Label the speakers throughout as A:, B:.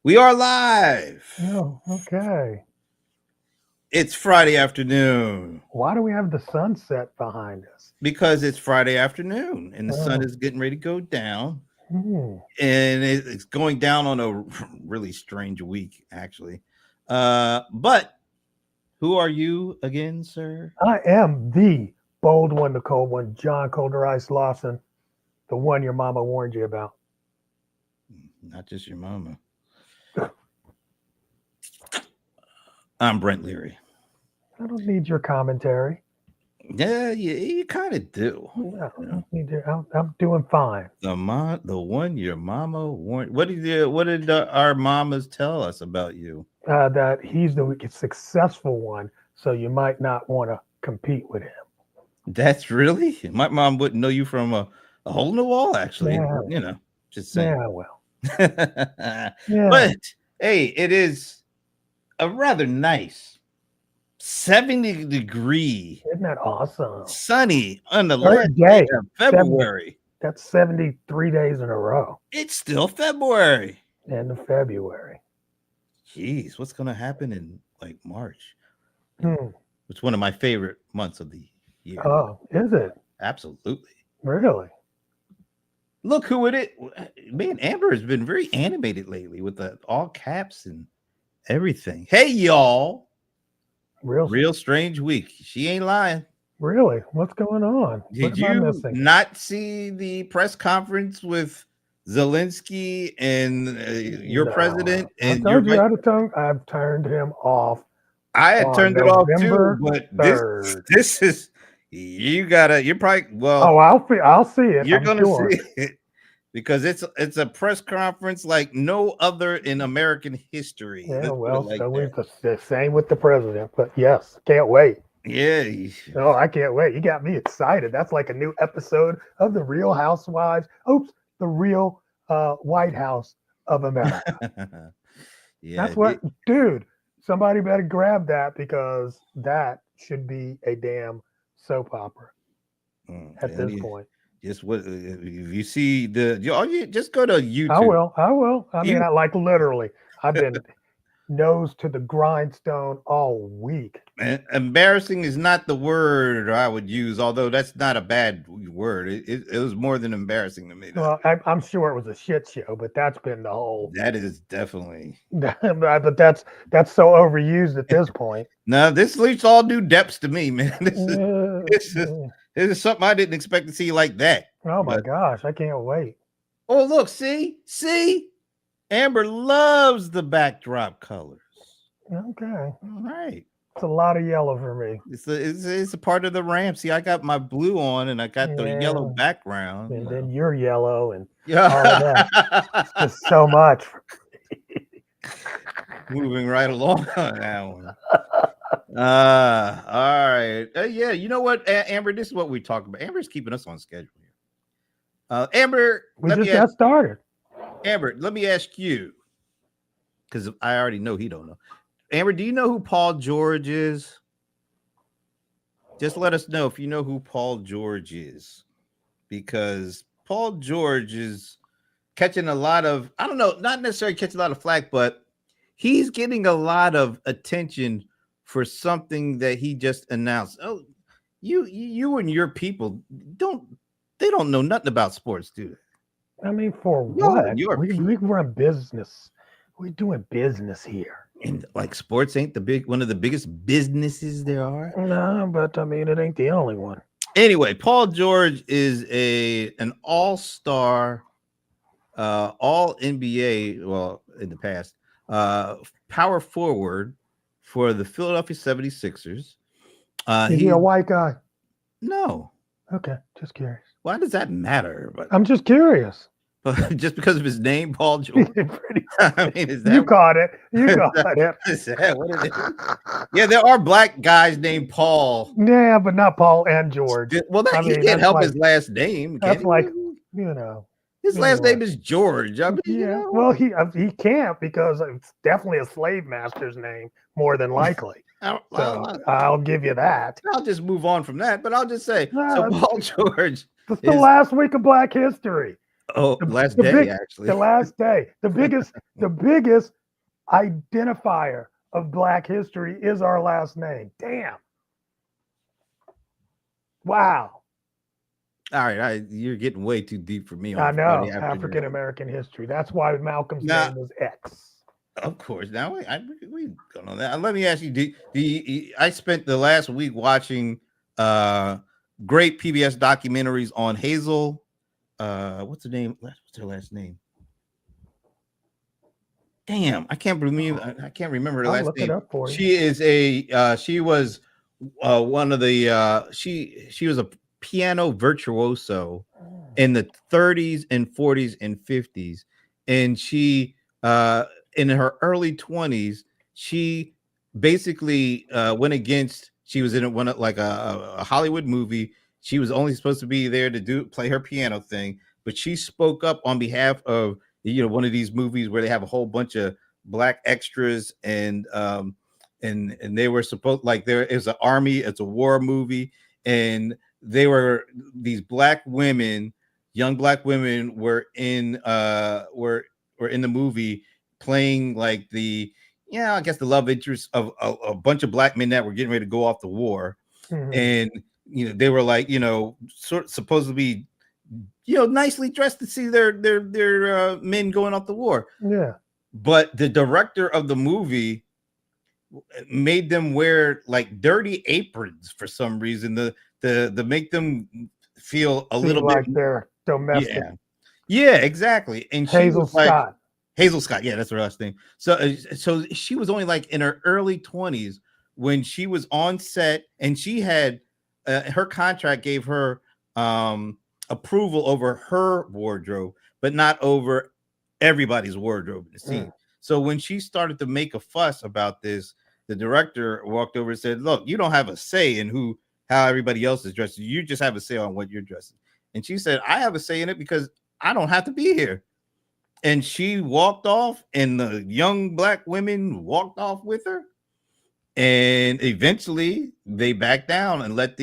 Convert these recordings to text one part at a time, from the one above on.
A: We are live.
B: Oh, okay.
A: It's Friday afternoon
B: Why do we have the sunset behind us?
A: because it's Friday afternoon and the sun
B: Oh,
A: is getting ready to go down.
B: hmm.
A: And it's going down on a really strange week, actually. But who are you again, sir?
B: I am the bold one, the cold one, John Colder Ice Lawson, the one your mama warned you about.
A: Not just your mama. I'm Brent Leary.
B: I don't need your commentary.
A: Yeah, you kind of do.
B: No, I
A: You know,
B: don't need your, I'm doing fine.
A: the one your mama warned. What did our mamas tell us about you?
B: That he's the successful one, so you might not want to compete with him.
A: That's really my mom wouldn't know you from a hole in the wall, actually.
B: Yeah,
A: Just saying.
B: yeah, well, yeah.
A: But hey, it is a rather nice 70-degree
B: Isn't that awesome?
A: sunny on the last
B: Third
A: day
B: day,
A: of February.
B: that's 73 days in a row.
A: It's still February.
B: End of February.
A: Jeez, what's gonna happen in like March?
B: Hmm.
A: It's one of my favorite months of the year.
B: Oh, is it
A: Absolutely.
B: really?
A: Look who it is. Man, Amber has been very animated lately with the all caps and everything. Hey, y'all.
B: Real,
A: Real strange week. She ain't lying.
B: really? What's going on?
A: Did
B: What am I
A: you
B: missing?
A: not see the press conference with Zelensky and your
B: No.
A: president
B: I
A: and your
B: told you
A: vice?
B: I've turned him off
A: I had
B: on
A: turned it off too,
B: November
A: but
B: 3rd.
A: this is you're probably
B: Oh, I'll see it.
A: you're
B: I'm
A: gonna
B: sure.
A: see it because it's a press conference like no other in American history.
B: Yeah,
A: Let's put it
B: well,
A: like
B: so
A: that.
B: the same with the president. But yes, can't wait.
A: Yeah,
B: Oh, I can't wait. You got me excited. That's like a new episode of the Real Housewives. Oops, the Real White House of America.
A: yeah.
B: That's what, dude. Somebody better grab that because that should be a damn soap opera at this point.
A: Just what if you see you just go to
B: I
A: YouTube.
B: will. I will. I mean,
A: You
B: I like literally. I've been nose to the grindstone all week.
A: embarrassing is not the word I would use, although that's not a bad word. It was more than embarrassing to me.
B: Well, I'm sure it was a shit show, but that's been the whole.
A: That is definitely
B: But that's so overused at this point.
A: no. This leaves all new depths to me, man. This is
B: Oh
A: this is something I didn't expect to see like that.
B: my
A: But
B: gosh, I can't wait.
A: oh, look, see, Amber loves the backdrop colors.
B: Okay,
A: All right.
B: it's a lot of yellow for me.
A: It's a part of the ramp. See, I got my blue on and I got the yellow
B: Yeah,
A: background.
B: and then you're yellow and
A: Yeah.
B: all of that. Just so much.
A: Moving right along on that one. All right. Yeah, you know what, Amber? This is what we talk about. Amber's keeping us on schedule here. Amber,
B: We just got started.
A: Amber, let me ask you, because I already know he don't know. Amber, do you know who Paul George is? Just let us know if you know who Paul George is, because Paul George is catching a lot of, I don't know, not necessarily catching a lot of flack, but he's getting a lot of attention for something that he just announced. Oh, you and your people they don't know nothing about sports, do they?
B: I mean, for
A: Y'all
B: what?
A: and your
B: We run business. We're doing business here.
A: And like sports ain't one of the biggest businesses there are.
B: No, but I mean, it ain't the only one.
A: Anyway, Paul George is an all-star, all NBA, well, in the past, power forward for the Philadelphia 76ers.
B: Is he a white guy?
A: No.
B: Okay, just curious.
A: Why does that matter? But
B: I'm just curious.
A: just because of his name, Paul George. I mean, is that
B: you caught it? You caught it.
A: Is that what it is? Yeah, there are black guys named Paul.
B: Yeah, but not Paul and George.
A: Well, he can't help his last name.
B: That's like, you know,
A: his last name is George. I mean,
B: yeah. Well, he can't because it's definitely a slave master's name, more than likely. I'll give you that.
A: I'll just move on from that, but I'll just say, so Paul George.
B: It's the last week of Black History.
A: Oh,
B: The,
A: last
B: the
A: day
B: big,
A: actually.
B: the last day. The biggest identifier of Black history is our last name. Damn. Wow.
A: All right, you're getting way too deep for me on
B: I
A: a Friday
B: know
A: afternoon.
B: African American history. That's why Malcolm's
A: Now,
B: name was X.
A: of course. Now we going on that. Let me ask you: I spent the last week watching great PBS documentaries on Hazel. What's her name? What's her last name? Damn, I can't believe I can't remember her
B: I'll
A: last
B: look it
A: name.
B: up for you.
A: She is she was one of the she was a piano virtuoso in the 30s and 40s and 50s, and she in her early 20s she basically went against, she was in one like a Hollywood movie. She was only supposed to be there to play her piano thing, but she spoke up on behalf of, one of these movies where they have a whole bunch of black extras, and they were supposed, like, there is an army, it's a war movie, and they were these black women, young black women were in were in the movie playing like I guess the love interest of a bunch of black men that were getting ready to go off the war.
B: Mhm.
A: And they were like, sort of supposed to be nicely dressed to see their men going off the war.
B: Yeah.
A: But the director of the movie made them wear like dirty aprons for some reason, to make them feel a little
B: like
A: bit.
B: they're domestic.
A: Yeah, exactly. And she
B: Hazel
A: was like,
B: Scott.
A: Hazel Scott, yeah, that's her last name. So she was only like in her early 20s when she was on set, and she had her contract gave her approval over her wardrobe, but not over everybody's wardrobe in the scene. So when she started to make a fuss about this, the director walked over and said, "Look, you don't have a say in how everybody else is dressed. You just have a say on what you're dressing." And she said, "I have a say in it because I don't have to be here." And she walked off, and the young black women walked off with her. And eventually they backed down and let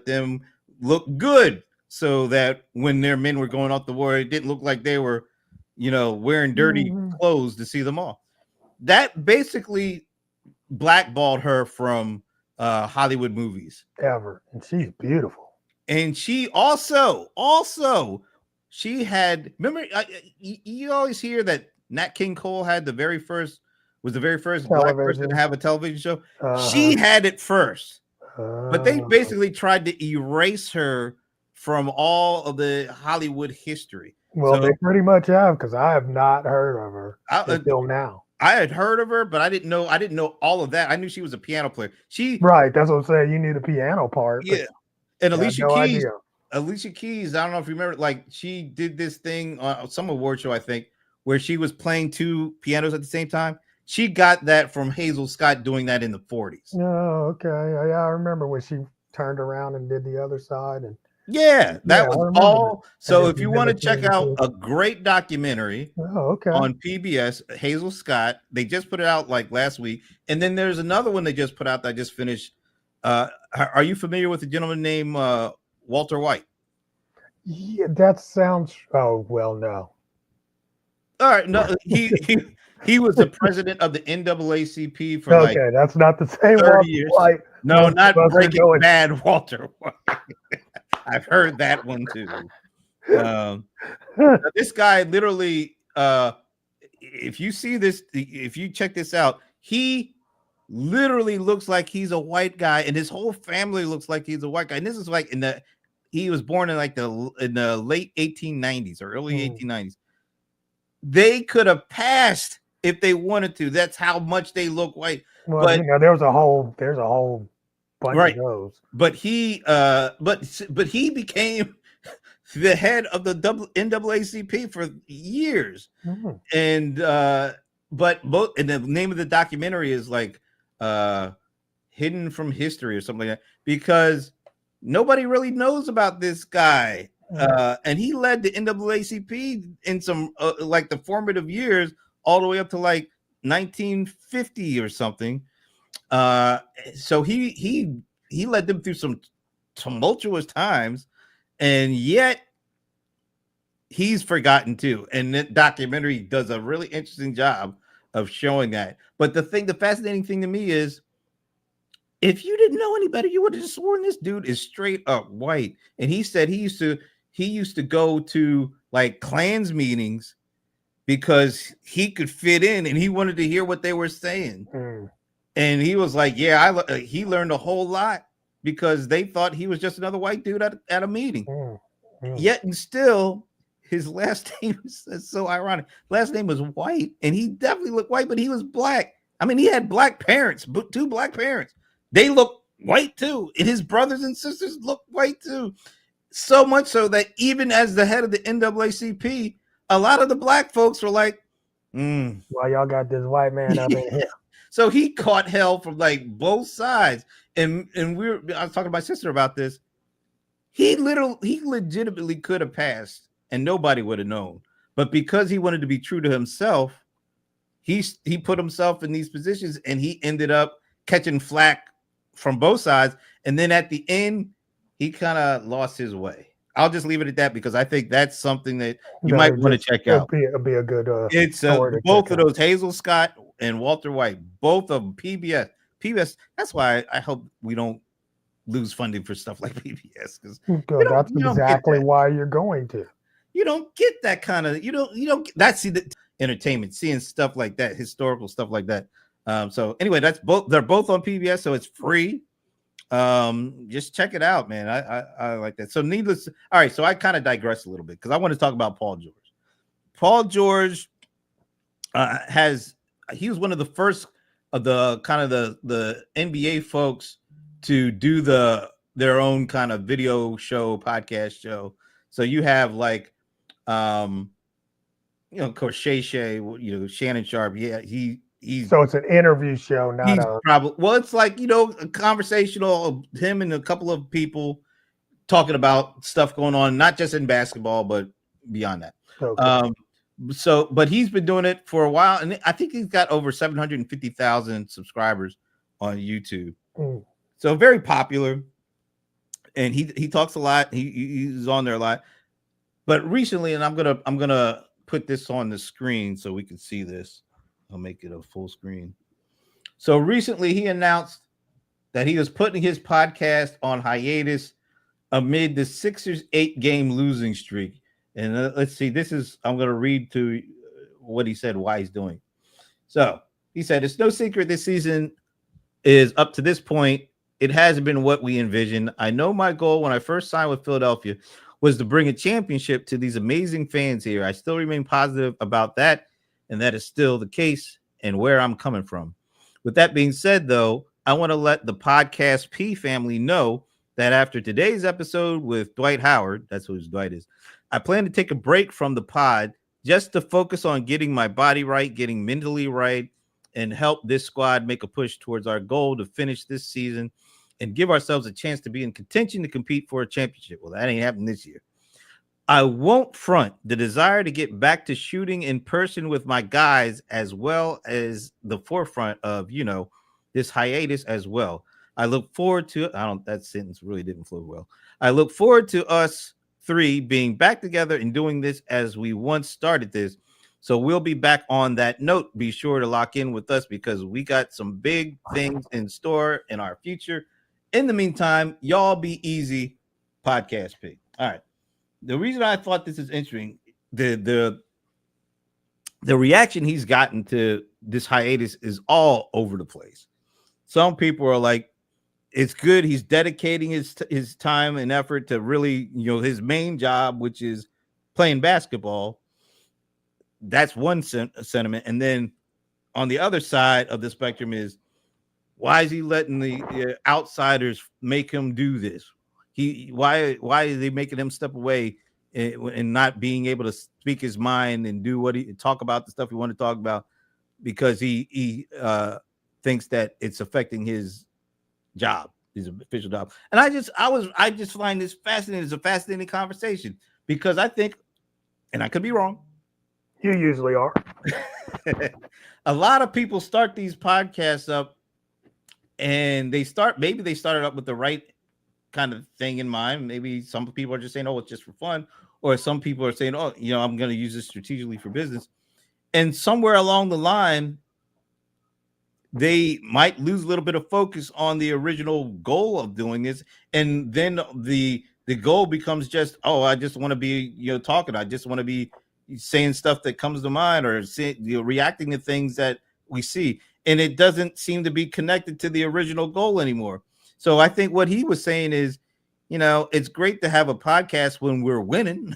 A: them look good, so that when their men were going off the war, it didn't look like they were, wearing dirty clothes to see them off. That basically blackballed her from Hollywood movies
B: ever. And she's beautiful.
A: And she also she had, remember, you always hear that Nat King Cole had the very first black person to have a television show. She had it first, but they basically tried to erase her from all of the Hollywood history.
B: Well, they pretty much have, because I have not heard of her until now.
A: I had heard of her, but I didn't know all of that. I knew she was a piano player.
B: Right, that's what I'm saying. You knew the piano part.
A: Yeah. And Alicia Keys, I don't know if you remember, like, she did this thing on some award show, I think, where she was playing two pianos at the same time. She got that from Hazel Scott doing that in the 40s.
B: Oh, okay. Yeah, I remember when she turned around and did the other side. And
A: that was all. So if you want to check out a great documentary on PBS, Hazel Scott, they just put it out like last week. And then there's another one they just put out that I just finished. Are you familiar with a gentleman named Walter White?
B: Yeah, that sounds. Oh, well, no.
A: All right, no, he was the president of the NAACP for
B: that's not the same
A: 30 years. White. No, not Breaking Bad Walter White. I've heard that one too. This guy literally, if you see this, if you check this out, he literally looks like he's a white guy, and his whole family looks like he's a white guy. And this is like he was born in like in the late 1890s or early 1890s. They could have passed if they wanted to. That's how much they look white.
B: Well, but there's a whole bunch of those.
A: But he but he became the head of the NAACP for years. And but and the name of the documentary is like Hidden from History or something like that, because nobody really knows about this guy. And he led the NAACP in some like the formative years all the way up to like 1950 or something. So he led them through some tumultuous times, and yet he's forgotten too. And that documentary does a really interesting job of showing that. But the fascinating thing to me is, if you didn't know any better, you would have just sworn this dude is straight up white. And he said he used to go to like Klans meetings because he could fit in and he wanted to hear what they were saying. And he was like, yeah, he learned a whole lot because they thought he was just another white dude at a meeting. Yet and still, his last name is so ironic. Last name was White, and he definitely looked white, but he was black. I mean, he had black parents, two black parents. They look white too, and his brothers and sisters look white too. So much so that even as the head of the NAACP, a lot of the black folks were like,
B: "Why y'all got this white man up in here?"
A: So he caught hell from like both sides, and I was talking to my sister about this. He legitimately could have passed, and nobody would have known. But because he wanted to be true to himself, he put himself in these positions, and he ended up catching flack from both sides. And then at the end, he kind of lost his way. I'll just leave it at that because I think that's something that you might want to check out.
B: It'll be a good.
A: It's both of those, Hazel Scott and Walter White, both of them, PBS. That's why I hope we don't lose funding for stuff like PBS, because
B: that's exactly why you're going to.
A: You don't get that kind of that's the entertainment, seeing stuff like that, historical stuff like that. So anyway, they're both on PBS, so it's free. Just check it out, man. I like that. So all right, so I kind of digress a little bit because I want to talk about Paul George. Paul George he was one of the first of the kind of the NBA folks to do their own kind of video show, podcast show. So you have like of course Shay, Shannon Sharp. Yeah, so
B: it's an interview show, not
A: it's like a conversational, him and a couple of people talking about stuff going on, not just in basketball, but beyond that. Okay. But he's been doing it for a while, and I think he's got over 750,000 subscribers on YouTube. So very popular, and he talks a lot. He's on there a lot. But recently, and I'm gonna put this on the screen so we can see this. I'll make it a full screen. So recently, he announced that he was putting his podcast on hiatus amid the Sixers 8-game losing streak. And let's see, I'm going to read to what he said, why he's doing. So he said, it's no secret this season is up to this point. It hasn't been what we envisioned. I know my goal when I first signed with Philadelphia was to bring a championship to these amazing fans here. I still remain positive about that, and that is still the case and where I'm coming from. With that being said, though, I want to let the Podcast P family know that after today's episode with Dwight Howard, that's who Dwight is, I plan to take a break from the pod just to focus on getting my body right, getting mentally right, and help this squad make a push towards our goal to finish this season and give ourselves a chance to be in contention to compete for a championship. Well, that ain't happening this year. I won't front the desire to get back to shooting in person with my guys, as well as the forefront of, this hiatus as well. I look forward to that sentence really didn't flow well. I look forward to us three being back together and doing this as we once started this. So we'll be back on that note. Be sure to lock in with us because we got some big things in store in our future. In the meantime, y'all be easy. Podcast P. All right. The reason I thought this is interesting, the reaction he's gotten to this hiatus is all over the place. Some people are like, it's good he's dedicating his time and effort to really, his main job, which is playing basketball. That's one sentiment. And then on the other side of the spectrum is, why is he letting the outsiders make him do this? Why are they making him step away and not being able to speak his mind and talk about the stuff he want to talk about because he thinks that it's affecting his job, his official job. And I just find this fascinating. It's a fascinating conversation because I think, and I could be wrong,
B: you usually are.
A: A lot of people start these podcasts up and maybe they started up with the right kind of thing in mind. Maybe some people are just saying, oh, it's just for fun. or some people are saying, oh, I'm going to use this strategically for business. And somewhere along the line, they might lose a little bit of focus on the original goal of doing this, and then the goal becomes just, oh, I just want to be talking, I just want to be saying stuff that comes to mind, or reacting to things that we see, and it doesn't seem to be connected to the original goal anymore. So I think what he was saying is, it's great to have a podcast when we're winning,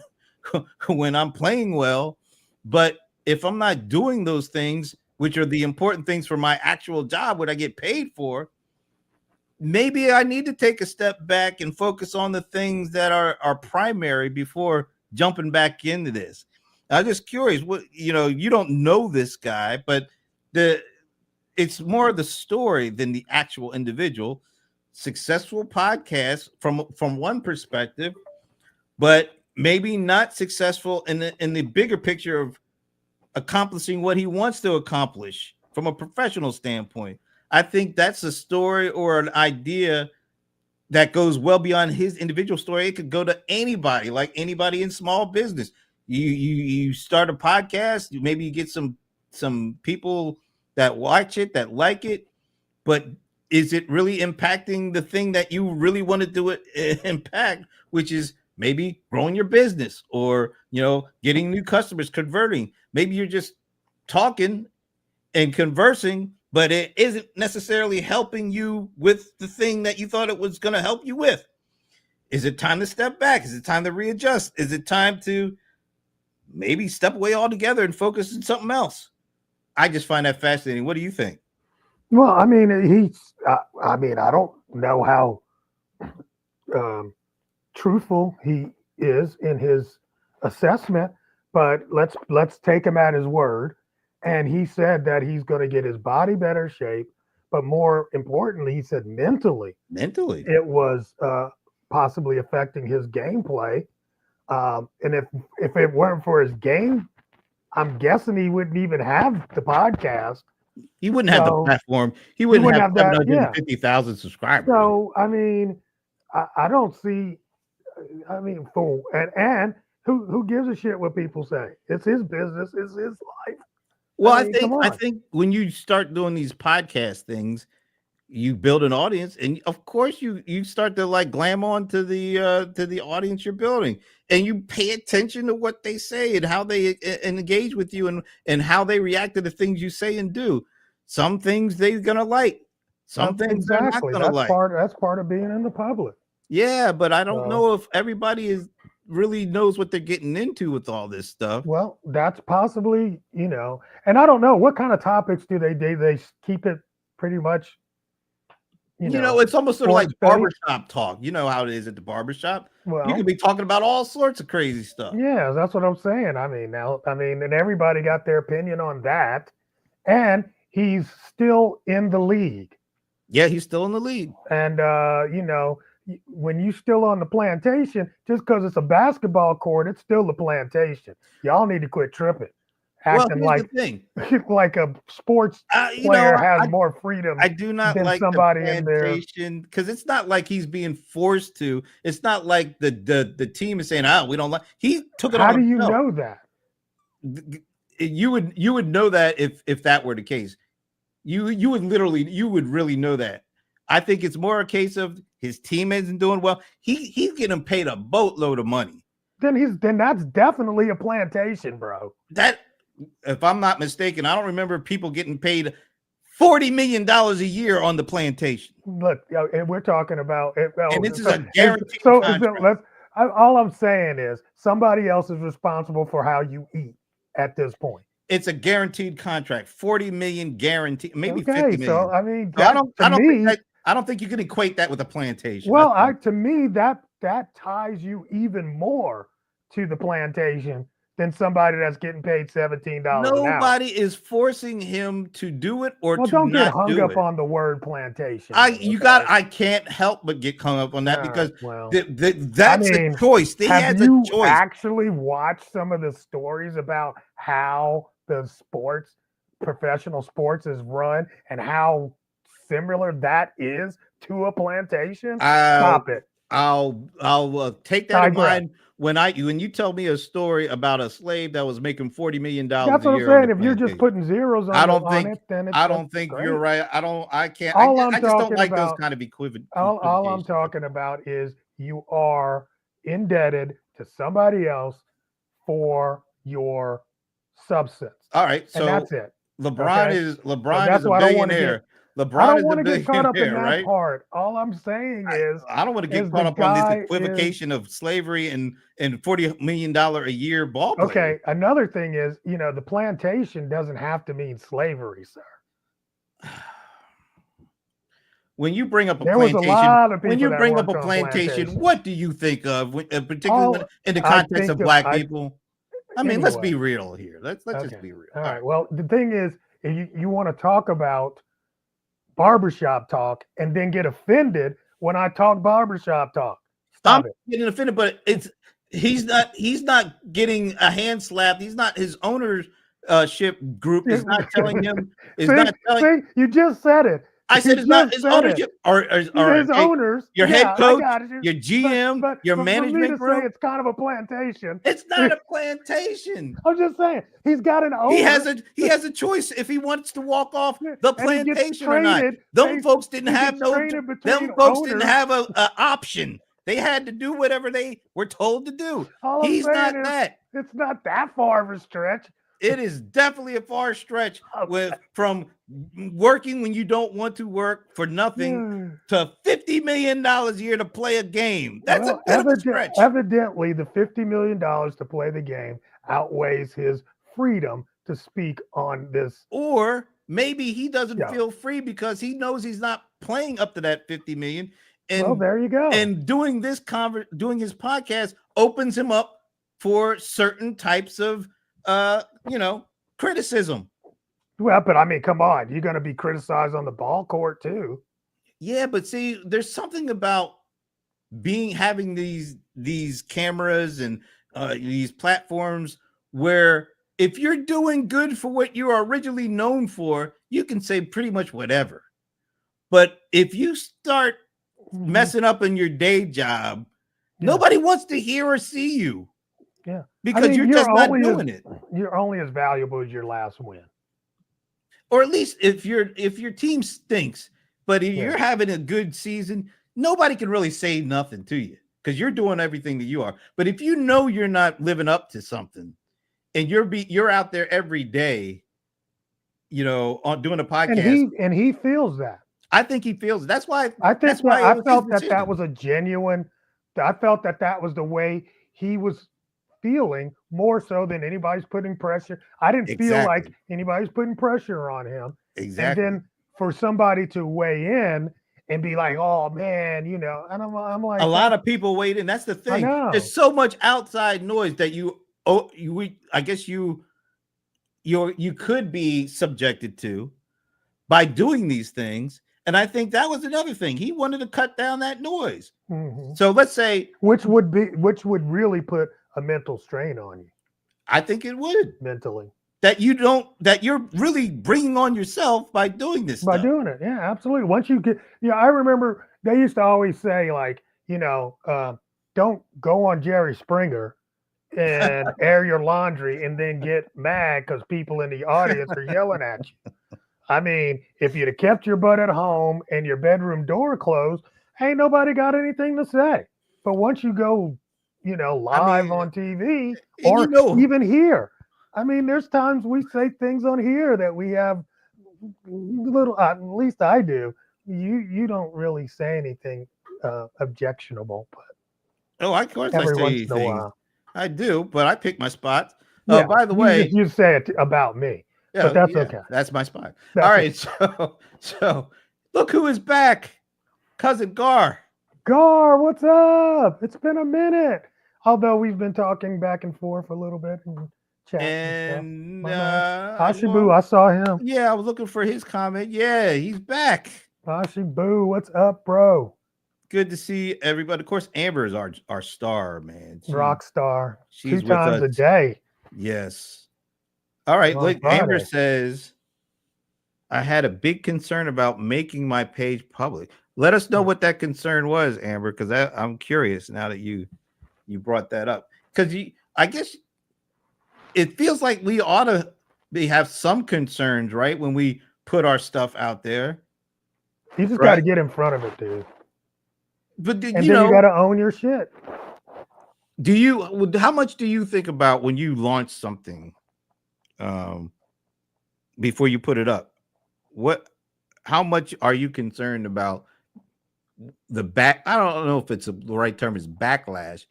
A: when I'm playing well, but if I'm not doing those things, which are the important things for my actual job, what I get paid for, maybe I need to take a step back and focus on the things that are primary before jumping back into this. I'm just curious, what you don't know this guy, but it's more the story than the actual individual. Successful podcast from one perspective, but maybe not successful in the bigger picture of accomplishing what he wants to accomplish from a professional standpoint. I think that's a story or an idea that goes well beyond his individual story. It could go to anybody, like anybody in small business. You start a podcast, maybe you get some people that watch it, that like it, but is it really impacting the thing that you really want to do it impact, which is maybe growing your business, or getting new customers, converting? Maybe you're just talking and conversing, but it isn't necessarily helping you with the thing that you thought it was going to help you with. Is it time to step back? Is it time to readjust? Is it time to maybe step away altogether and focus on something else? I just find that fascinating. What do you think?
B: Well, I mean, I don't know how truthful he is in his assessment, but let's take him at his word. And he said that he's going to get his body better shape, but more importantly, he said mentally it was possibly affecting his gameplay. And if it weren't for his game, I'm guessing he wouldn't even have the podcast.
A: He wouldn't have the platform. He wouldn't have 750,000 subscribers.
B: So, I mean, I don't see. I mean, and who gives a shit what people say? It's his business. It's his life.
A: Well, I think when you start doing these podcast things, you build an audience, and of course you start to like glam on to the audience you're building, and you pay attention to what they say and how they engage with you, and how they react to the things you say and do. Some things they're gonna like, some things they're not gonna like.
B: That's part of being in the public.
A: Yeah, but I don't know if everybody really knows what they're getting into with all this stuff.
B: Well, that's possibly, and I don't know what kind of topics do they keep it pretty much.
A: It's almost sort of like barbershop talk. You know how it is at the barbershop. Well, you could be talking about all sorts of crazy stuff.
B: Yeah, that's what I'm saying. I mean, and everybody got their opinion on that. And he's still in the league.
A: Yeah, he's still in the league.
B: And, when you're still on the plantation, just because it's a basketball court, it's still the plantation. Y'all need to quit tripping. Acting like a sports player has more freedom.
A: I do not like
B: somebody in there,
A: because it's not like he's being forced to. It's not like the team is saying, "Oh, we don't like." He took it.
B: How do you know that?
A: You would know that if that were the case. You would really know that. I think it's more a case of his team isn't doing well. He's getting paid a boatload of money.
B: Then that's definitely a plantation, bro.
A: That. If I'm not mistaken, I don't remember people getting paid $40 million a year on the plantation.
B: Look, we're talking about it.
A: And this is a guaranteed contract.
B: All I'm saying is somebody else is responsible for how you eat at this point.
A: It's a guaranteed contract, 40 million guaranteed, maybe 50 million.
B: So I mean,
A: I don't think you can equate that with a plantation.
B: Well, to me, that ties you even more to the plantation than somebody that's getting paid $17 an hour.
A: Nobody is forcing him to do it or to
B: don't get
A: not
B: hung up on the word plantation.
A: I can't help but get hung up on that because that's a choice. They had a choice. Have you
B: actually watched some of the stories about how the professional sports is run and how similar that is to a plantation? Stop it.
A: I'll take that in
B: Digress.
A: mind when you tell me a story about a slave that was making $40 million
B: That's
A: a
B: what I'm
A: year on the
B: saying. If you're just
A: plantation.
B: putting zeros
A: I
B: on
A: don't
B: on
A: think
B: it, then
A: I
B: that's
A: don't think you're
B: great.
A: right. I can't.
B: All I'm
A: I just don't
B: talking
A: like those
B: about,
A: kind of
B: all I'm
A: equivocations.
B: talking about is you are indebted to somebody else for your substance,
A: All right,
B: and
A: so
B: that's it.
A: LeBron
B: Okay,
A: is
B: so
A: LeBron is
B: that's
A: a
B: why
A: billionaire.
B: I
A: LeBron
B: don't
A: is a
B: want to get caught up in
A: billionaire,
B: that
A: right?
B: part. All I'm saying
A: I don't want to get
B: is the
A: caught up on this
B: guy is
A: equivocation of slavery and $40 million a year ball players.
B: okay. Another thing is, the plantation doesn't have to mean slavery, sir.
A: When you bring up a
B: There was a
A: plantation,
B: lot of people that worked on
A: plantation,
B: plantations.
A: what do you think of, particularly
B: All
A: in the
B: I
A: context
B: think
A: of
B: of,
A: black
B: I
A: people? I mean, let's
B: anyway.
A: be real here. Let's just
B: Okay.
A: be real.
B: All
A: All
B: right.
A: right.
B: Well, the thing is, if you want to talk about barbershop talk and then get offended when I talk barbershop talk.
A: I'm
B: Stop it.
A: getting offended, but he's not getting a hand slap. He's not his ownership group is not telling him is
B: see,
A: not telling.
B: see, you just said it.
A: I
B: You
A: said it's not
B: just
A: his
B: said it.
A: ownership or
B: His owners,
A: your head
B: yeah, I
A: coach,
B: got you.
A: your GM, your
B: But for me
A: management
B: to say
A: group.
B: it's kind of a plantation,
A: It's not a plantation.
B: I'm just saying he's got an owner.
A: He has a choice if he wants to walk off the
B: and he gets
A: plantation or not.
B: traded.
A: Them folks didn't
B: He
A: have
B: gets
A: no.
B: traded between
A: Them folks didn't
B: owners.
A: have a option. They had to do whatever they were told to do.
B: All I'm
A: He's
B: saying
A: not
B: is,
A: that.
B: it's not that far of a stretch.
A: It is definitely a far stretch
B: Okay.
A: from working when you don't want to work for nothing to $50 million a year to play a game. That's a bit of a stretch.
B: Evidently, the $50 million to play the game outweighs his freedom to speak on this.
A: Or maybe he doesn't
B: Yeah.
A: feel free because he knows he's not playing up to that 50 million. And
B: Well, there you go.
A: And doing his podcast opens him up for certain types of criticism.
B: Well, but I mean, come on, you're going to be criticized on the ball court too.
A: Yeah, but see, there's something about having these cameras and these platforms where if you're doing good for what you are originally known for, you can say pretty much whatever. But if you start messing up in your day job, nobody wants to hear or see you.
B: Yeah,
A: because you're just not doing it.
B: You're only as valuable as your last win,
A: or at least if your team stinks. But if you're having a good season, nobody can really say nothing to you because you're doing everything that you are. But if you know you're not living up to something, and you're out there every day, on doing a podcast,
B: and he feels that.
A: I think he feels it. That's why
B: I think I felt that was a genuine. I felt that was the way he was feeling more so than anybody's putting pressure. I didn't feel like anybody's putting pressure on him.
A: Exactly.
B: And then for somebody to weigh in and be like, "Oh man," and I'm like,
A: a lot of people weighed in. That's the thing. There's so much outside noise that I guess you could be subjected to by doing these things. And I think that was another thing. He wanted to cut down that noise.
B: Mm-hmm.
A: So let's say
B: which would really put a mental strain on you.
A: I think it would
B: mentally.
A: That you're really bringing on yourself by doing this
B: by doing it. Yeah, absolutely. Once you get, I remember they used to always say like, don't go on Jerry Springer and air your laundry and then get mad because people in the audience are yelling at you. I mean, if you'd have kept your butt at home and your bedroom door closed, ain't nobody got anything to say. But once you go, live on TV or even here, I mean, there's times we say things on here that we have little, at least I do. You don't really say anything objectionable, but
A: of course
B: every
A: I say
B: once
A: anything.
B: in a while.
A: I do, but I pick my spots. Yeah, by the way,
B: you say it about me.
A: Yeah,
B: but that's okay.
A: That's my spot. All right, so look who is back. Cousin Gar.
B: Gar, what's up? It's been a minute. Although we've been talking back and forth a little bit and chatting.
A: And
B: Hashibu, I saw him.
A: Yeah, I was looking for his comment. Yeah, he's back.
B: Hashibu, what's up, bro?
A: Good to see everybody. Of course, Amber is our star, man.
B: Rock star.
A: She's
B: 2 times a day.
A: Yes. All right. Look, Amber says, I had a big concern about making my page public. Let us know what that concern was, Amber, because I'm curious now that you brought that up. Because I guess it feels like we ought to have some concerns, right? When we put our stuff out there,
B: You just got
A: right?
B: to get in front of it, dude.
A: But
B: And then you got to own your shit.
A: how much do you think about when you launch something before you put it up? How much are you concerned about I don't know if it's the right term is backlash,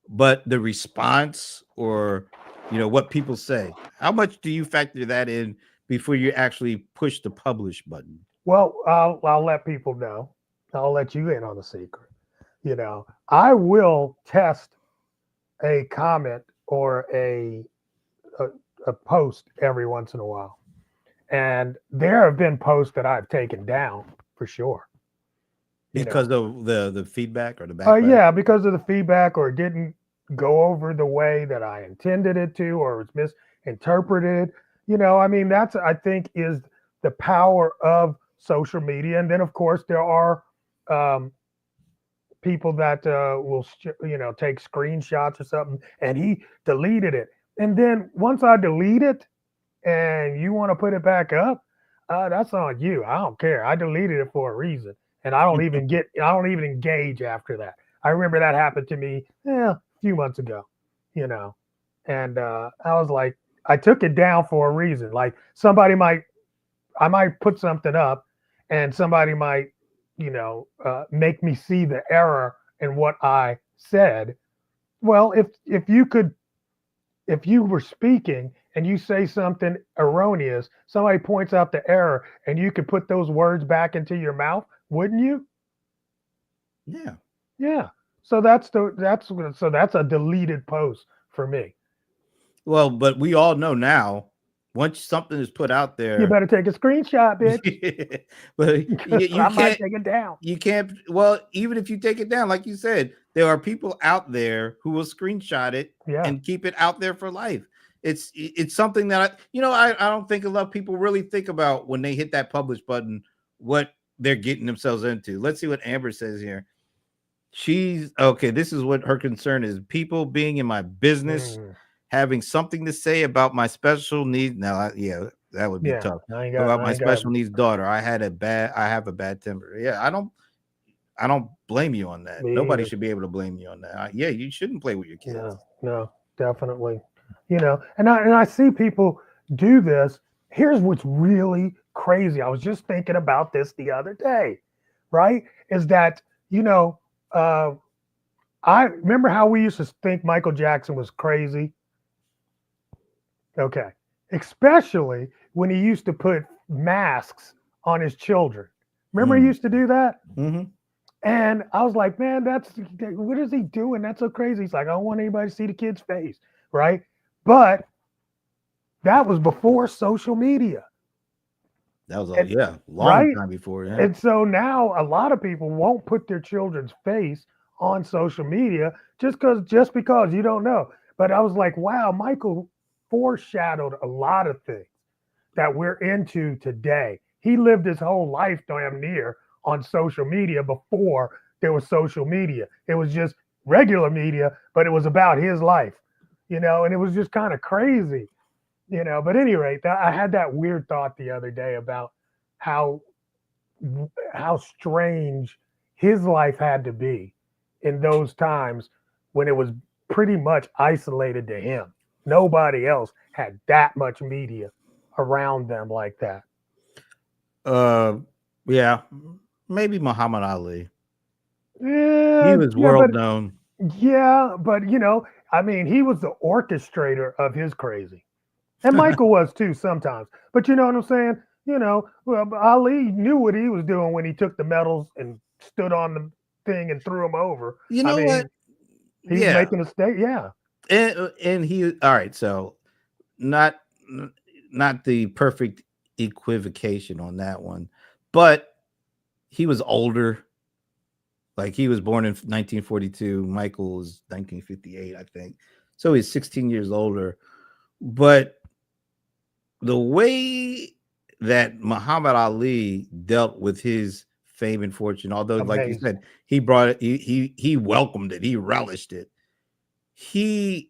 A: but the response or what people say? How much do you factor that in before you actually push the publish button?
B: Well, I'll let people know. I'll let you in on the secret. I will test a comment or a post every once in a while. And there have been posts that I've taken down for sure.
A: Because of the feedback or the backlash?
B: Yeah, because of the feedback, or it didn't go over the way that I intended it to, or it was misinterpreted. I mean, that's, I think, is the power of social media. And then, of course, there are people that will, take screenshots or something, and he deleted it. And then once I delete it and you want to put it back up, that's on you. I don't care. I deleted it for a reason. And I don't even engage after that. I remember that happened to me a few months ago, and I was like, I took it down for a reason. Like I might put something up and somebody might, make me see the error in what I said. Well, if you were speaking and you say something erroneous, somebody points out the error and you could put those words back into your mouth, wouldn't you?
A: Yeah.
B: Yeah. So that's a deleted post for me.
A: Well, but we all know now, once something is put out there,
B: you better take a screenshot, bitch.
A: But you
B: I
A: can't
B: might take it down.
A: You can't. Well, even if you take it down, like you said, there are people out there who will screenshot it and keep it out there for life. It's something that I don't think a lot of people really think about when they hit that publish button, what they're getting themselves into. Let's see what Amber says here. She's okay. This is what her concern is: people being in my business, having something to say about my special needs. Now, that would be tough. About my special needs daughter. I have a bad temper. Yeah, I don't blame you on that. Nobody should be able to blame you on that. You shouldn't play with your kids.
B: No, definitely. And I see people do this. Here's what's really crazy. I was just thinking about this the other day, right? Is that, I remember how we used to think Michael Jackson was crazy. Okay. Especially when he used to put masks on his children. Remember he used to do that?
A: Mm-hmm.
B: And I was like, man, what is he doing? That's so crazy. He's like, I don't want anybody to see the kid's face, right? But that was before social media.
A: That was long time before. Yeah.
B: And so now a lot of people won't put their children's face on social media just because you don't know. But I was like, wow, Michael foreshadowed a lot of things that we're into today. He lived his whole life damn near on social media before there was social media. It was just regular media, but it was about his life, and it was just kind of crazy, But at any rate, I had that weird thought the other day about how strange his life had to be in those times when it was pretty much isolated to him. Nobody else had that much media around them like that.
A: Yeah. Maybe Muhammad Ali.
B: Yeah,
A: he was world known.
B: Yeah, but I mean, he was the orchestrator of his crazy. And Michael was too sometimes. But you know what I'm saying? Well, Ali knew what he was doing when he took the medals and stood on the thing and threw them over.
A: What?
B: He's making a state. Yeah.
A: And he, all right. So not the perfect equivocation on that one, but he was older. Like he was born in 1942. Michael was 1958, I think. So he's 16 years older. But the way that Muhammad Ali dealt with his fame and fortune. Although, like you
B: Amazing.
A: said, he brought it, he welcomed it, he relished it. He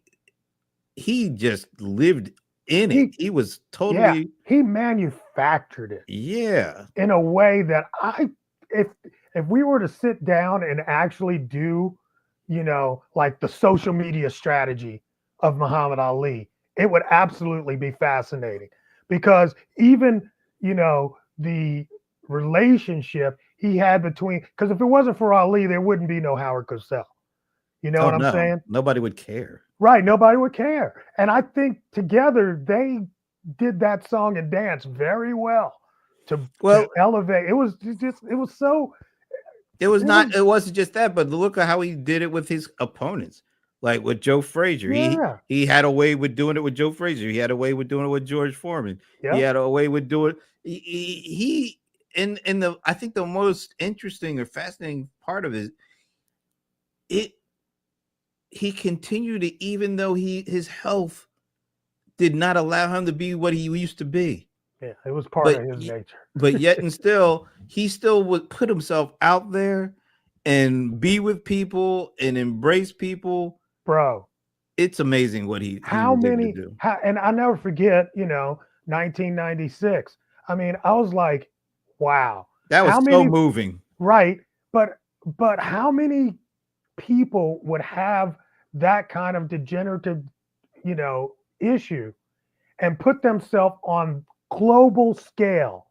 A: just lived in it. He was
B: Yeah,
A: totally,
B: he manufactured it
A: yeah.
B: in a way that if we were to sit down and actually do, like the social media strategy of Muhammad Ali, it would absolutely be fascinating because even, the relationship he had between, because if it wasn't for Ali, there wouldn't be no Howard Cosell. You know
A: Oh
B: what I'm
A: no,
B: saying?
A: nobody would care.
B: Right. Nobody would care. And I think together they did that song and dance very well to
A: Well,
B: elevate. It was just it was so
A: it was
B: it was
A: not. It wasn't just that, but look at how he did it with his opponents, like with Joe Frazier.
B: yeah.
A: He had a way with doing it with Joe Frazier. He had a way with doing it with George Foreman. He
B: Yep.
A: had a way with doing. In the I think the most interesting or fascinating part of it he continued to, even though his health did not allow him to be what he used to be.
B: Yeah. It was part
A: But
B: of his nature.
A: but yet and still, he still would put himself out there and be with people and embrace people.
B: Bro,
A: It's amazing what he
B: how
A: was able to
B: many
A: do.
B: and I never forget, 1996. I mean, I was like, wow.
A: That was
B: How
A: so
B: many
A: moving.
B: right, but how many people would have that kind of degenerative, issue and put themselves on global scale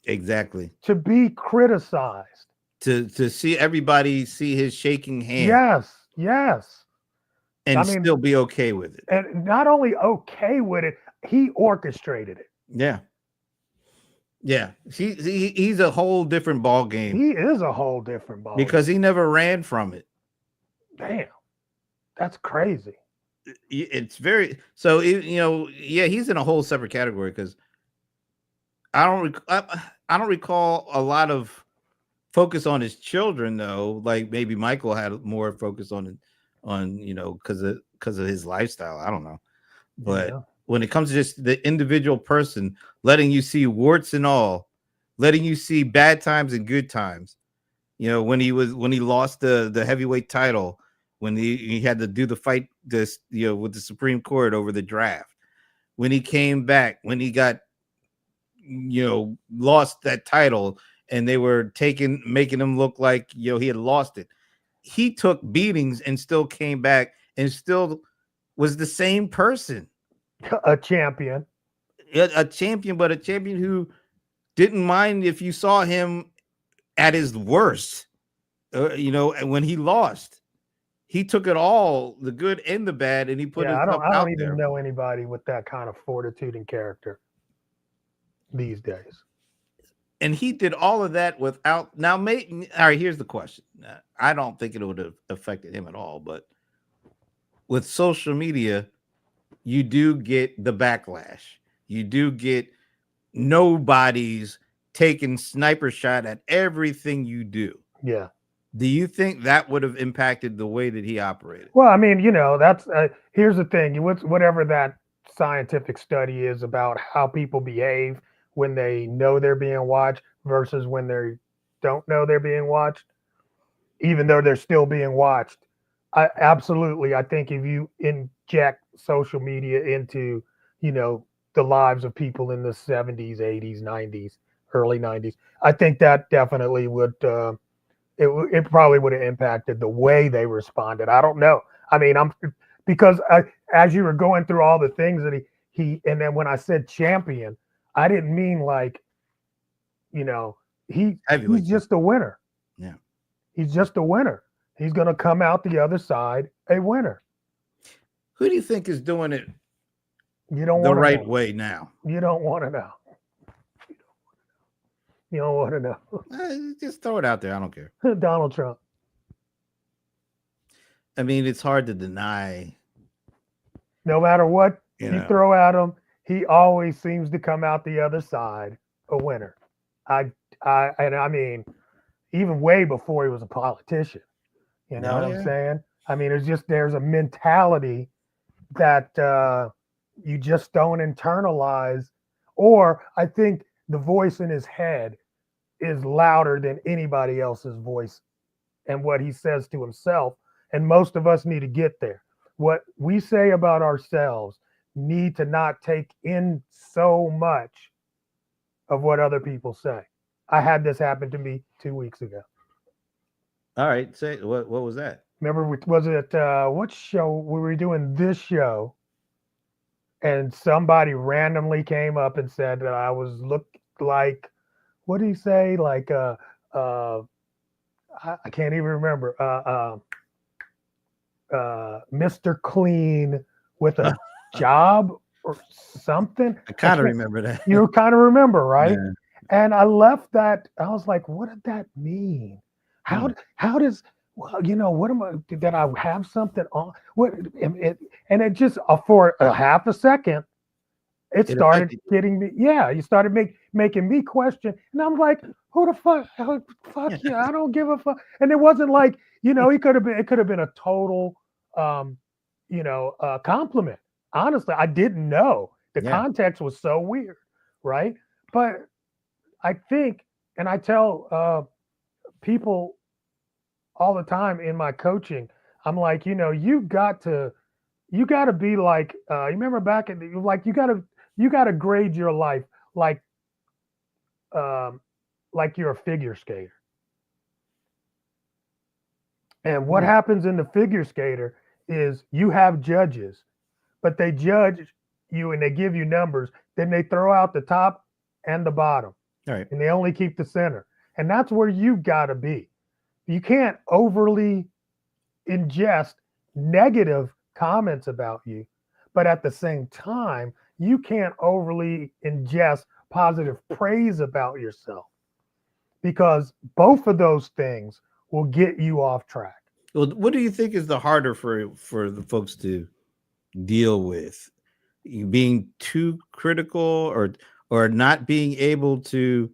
A: Exactly.
B: to be criticized.
A: To see everybody see his shaking hand
B: Yes, yes. I
A: and
B: mean,
A: still be okay with it.
B: and not only okay with it, he orchestrated it.
A: Yeah. Yeah. He's a whole different ball game
B: He is a whole different ball.
A: because he never ran from it.
B: Damn, that's crazy.
A: It's very so yeah, he's in a whole separate category because I don't recall a lot of focus on his children though. Like maybe Michael had more focus on because of his lifestyle. I don't know, but
B: Yeah,
A: when it comes to just the individual person, letting you see warts and all, letting you see bad times and good times. When he lost the heavyweight title, when he had to do the fight with the Supreme Court over the draft, when he came back, when he got lost that title and they were making him look like he had lost it. He took beatings and still came back and still was the same person.
B: a champion.
A: A champion, but a champion who didn't mind if you saw him at his worst. When he lost, he took it all, the good and the bad, and he put
B: Yeah,
A: himself
B: I don't
A: out
B: even
A: there.
B: know anybody with that kind of fortitude and character these days.
A: And he did all of that without. Now, all right, here's the question. I don't think it would have affected him at all, but with social media, you do get the backlash. You do get nobody's taking sniper shot at everything you do.
B: Yeah.
A: Do you think that would have impacted the way that he operated?
B: Well, I mean, that's here's the thing. Whatever that scientific study is about how people behave when they know they're being watched versus when they don't know they're being watched, even though they're still being watched. I think if you inject social media into, the lives of people in the 70s, 80s, 90s, early 90s, I think that definitely would it probably would have impacted the way they responded. I don't know. I mean, because as you were going through all the things that and then when I said champion, I didn't mean like, he's
A: Heavyweight.
B: just a winner.
A: Yeah.
B: He's just a winner. He's going to come out the other side a winner.
A: Who do you think is doing it
B: You don't
A: the
B: want
A: right
B: know.
A: way now?
B: You don't want to know. You don't want to know.
A: Just throw it out there. I don't care.
B: Donald Trump.
A: I mean, it's hard to deny.
B: No matter what
A: You
B: throw at him, he always seems to come out the other side a winner. I mean, even way before he was a politician. You know what I'm saying? I mean, there's a mentality that you just don't internalize, or I think the voice in his head is louder than anybody else's voice and what he says to himself. And most of us need to get there. What we say about ourselves need to not take in so much of what other people say. I had this happen to me 2 weeks ago.
A: All right. Say what was that?
B: Remember, was it what show we were doing this show? And somebody randomly came up and said that I was look like, what did he say? Like I can't even remember. Mr. Clean with a job or something.
A: I kind of remember that.
B: You kind of remember, right?
A: Yeah.
B: And I left that. I was like, what did that mean? How does, well, what am I, did I have something on? What, and it just, for a half a second, it started getting me. Yeah, you started making me question. And I'm like, who the fuck? Fuck you. I don't give a fuck. And it wasn't like, it could have been a total, compliment. Honestly, I didn't know. The context was so weird, right? But I think, and I tell people all the time in my coaching, I'm like, you got to be like, you remember back in like, you got to grade your life like you're a figure skater. And what happens in the figure skater is you have judges, but they judge you and they give you numbers. Then they throw out the top and the bottom.
A: All right.
B: And they only keep the center. And that's where you got to be. You can't overly ingest negative comments about you, but at the same time, you can't overly ingest positive praise about yourself, because both of those things will get you off track.
A: Well, what do you think is the harder for the folks to deal with? You being too critical or not being able to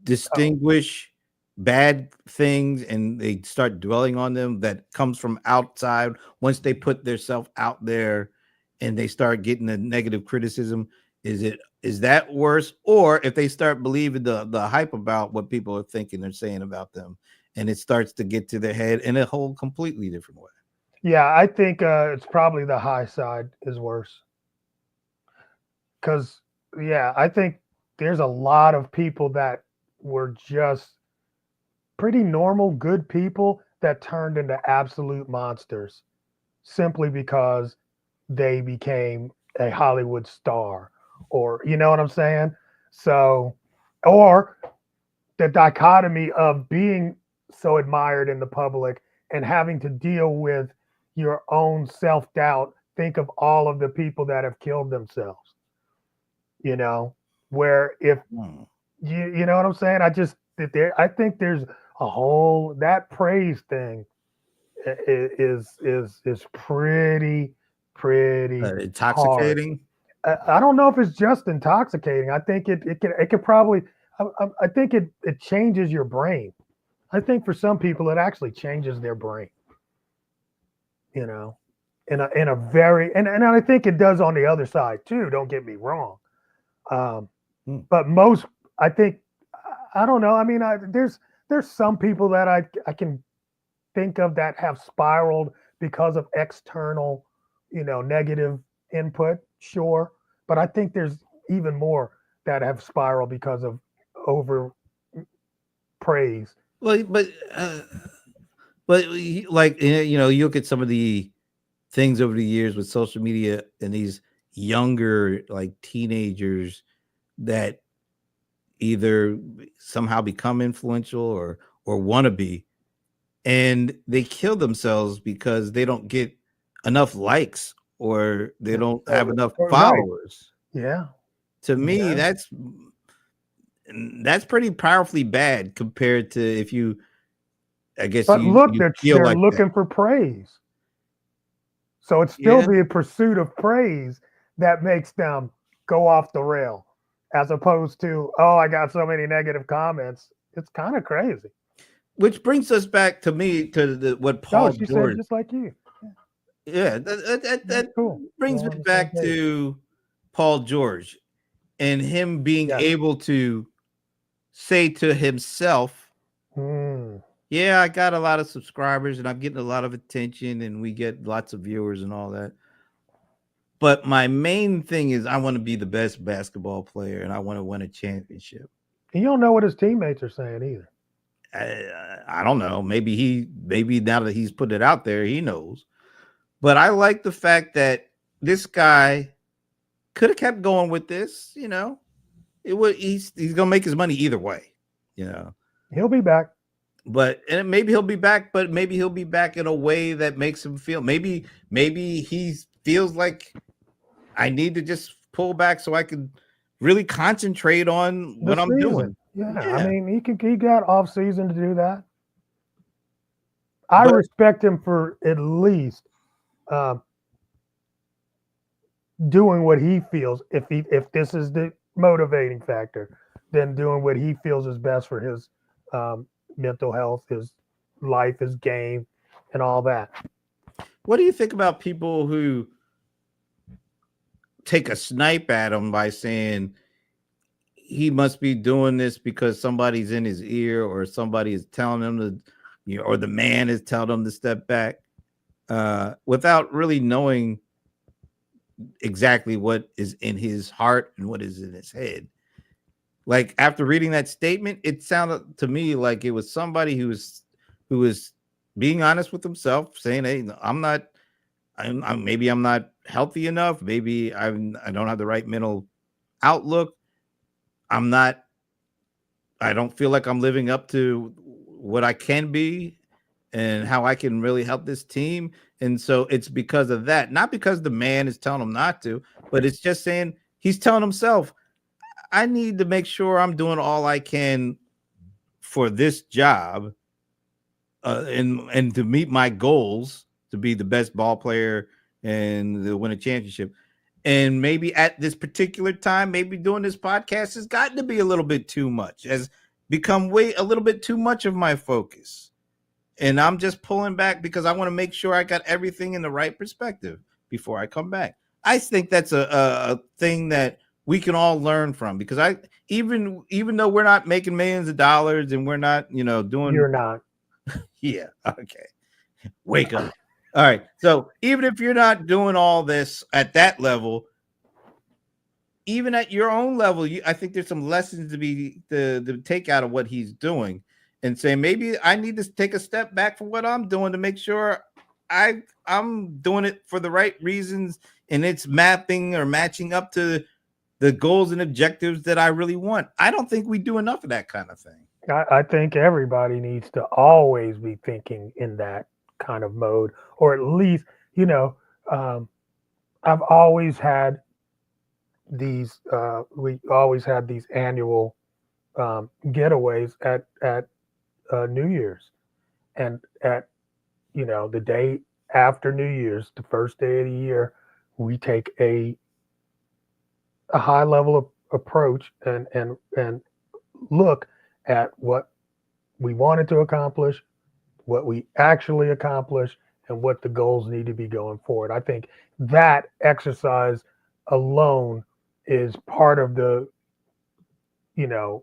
A: distinguish bad things and they start dwelling on them that comes from outside once they put themselves out there and they start getting the negative criticism? Is that worse? Or if they start believing the hype about what people are thinking or saying about them, and it starts to get to their head in a whole completely different way?
B: Yeah, I think it's probably the high side is worse. Because, I think there's a lot of people that were just pretty normal, good people that turned into absolute monsters simply because they became a Hollywood star, or, you know what I'm saying? So, or the dichotomy of being so admired in the public and having to deal with your own self-doubt. Think of all of the people that have killed themselves, where if you know what I'm saying? I think there's a whole, that praise thing is pretty
A: intoxicating.
B: Hard. I don't know if it's just intoxicating. I think it could probably, I think it changes your brain. I think for some people it actually changes their brain, in a very, and I think it does on the other side too. Don't get me wrong. But most, I think, I don't know. I mean, there's some people that I can think of that have spiraled because of external, negative input. Sure. But I think there's even more that have spiraled because of over praise.
A: Well, but like, you look at some of the things over the years with social media and these younger, like, teenagers that either somehow become influential or want to be, and they kill themselves because they don't get enough likes or they don't have enough followers.
B: Right. Yeah.
A: To me, that's pretty powerfully bad compared to if you, I guess.
B: But look, they're like looking for praise. So it's still the pursuit of praise that makes them go off the rail, as opposed to, oh, I got so many negative comments. It's kind of crazy.
A: Which brings us back to me to what Paul George
B: said, just like you.
A: Yeah, that cool. Brings me back to Paul George. and him being
B: Yes.
A: able to say to himself, yeah, I got a lot of subscribers and I'm getting a lot of attention and we get lots of viewers and all that. But my main thing is I want to be the best basketball player and I want to win a championship.
B: You don't know what his teammates are saying either.
A: I don't know. Maybe now that he's put it out there, he knows. But I like the fact that this guy could have kept going with this. You know, he's gonna make his money either way. You know,
B: he'll be back.
A: But and maybe he'll be back. But maybe he'll be back in a way that makes him feel. Maybe he feels like I need to just pull back so I can really concentrate on what I'm doing.
B: Yeah, I mean, he got off season to do that. I respect him for at least doing what he feels. If this is the motivating factor, then doing what he feels is best for his mental health, his life, his game, and all that.
A: What do you think about people who take a snipe at him by saying he must be doing this because somebody's in his ear or somebody is telling him to, you know, or the man is telling him to step back, without really knowing exactly what is in his heart and what is in his head? Like after reading that statement, it sounded to me like it was somebody who was being honest with himself, saying, "Hey, I'm maybe I'm not healthy enough. Maybe I don't have the right mental outlook. I don't feel like I'm living up to what I can be and how I can really help this team." And so it's because of that, not because the man is telling him not to, but it's just saying he's telling himself, I need to make sure I'm doing all I can for this job and to meet my goals to be the best ball player and to win a championship. And maybe at this particular time, maybe doing this podcast has gotten to be a little bit too much, has become a little bit too much of my focus. And I'm just pulling back because I want to make sure I got everything in the right perspective before I come back. I think that's a thing that we can all learn from, because even though we're not making millions of dollars and we're not, doing.
B: You're not.
A: Yeah. Okay. Wake up. All right. So even if you're not doing all this at that level, even at your own level, I think there's some lessons to take out of what he's doing and say, maybe I need to take a step back from what I'm doing to make sure I'm doing it for the right reasons and it's mapping or matching up to the goals and objectives that I really want. I don't think we do enough of that kind of thing.
B: I think everybody needs to always be thinking in that kind of mode, or at least, I've always had these, we always had these annual getaways at New Year's, and at, the day after New Year's, the first day of the year, we take a high level of approach and look at what we wanted to accomplish, what we actually accomplished, and what the goals need to be going forward. I think that exercise alone is part of the,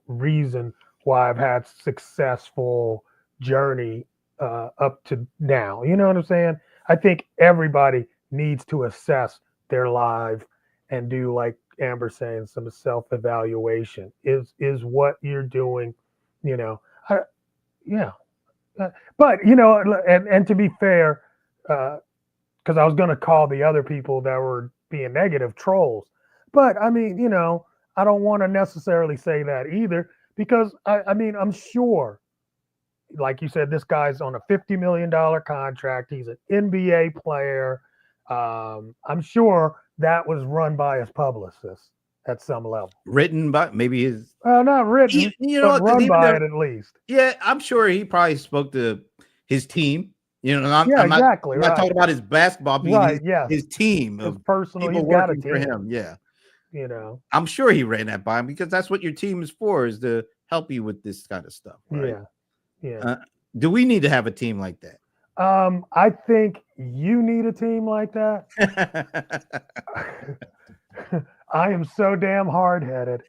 B: reason why I've had successful journey up to now. You know what I'm saying? I think everybody needs to assess their life and do, like Amber saying, some self-evaluation. Is what you're doing, yeah. But, and to be fair, because I was going to call the other people that were being negative trolls. But I mean, I don't want to necessarily say that either, because I mean, I'm sure, like you said, this guy's on a $50 million contract. He's an NBA player. I'm sure that was run by his publicist at some level.
A: Written by maybe his.
B: Not written, but run by it at least.
A: Yeah, I'm sure he probably spoke to his team. I'm
B: exactly.
A: not talking about his basketball team.
B: Right,
A: his team
B: his
A: of
B: personal.
A: People
B: he's got a
A: working
B: team
A: for him. Yeah,
B: I'm
A: sure he ran that by him, because that's what your team is for, is to help you with this kind of stuff. Right?
B: Yeah.
A: Do we need to have a team like that?
B: I think you need a team like that. I am so damn hard headed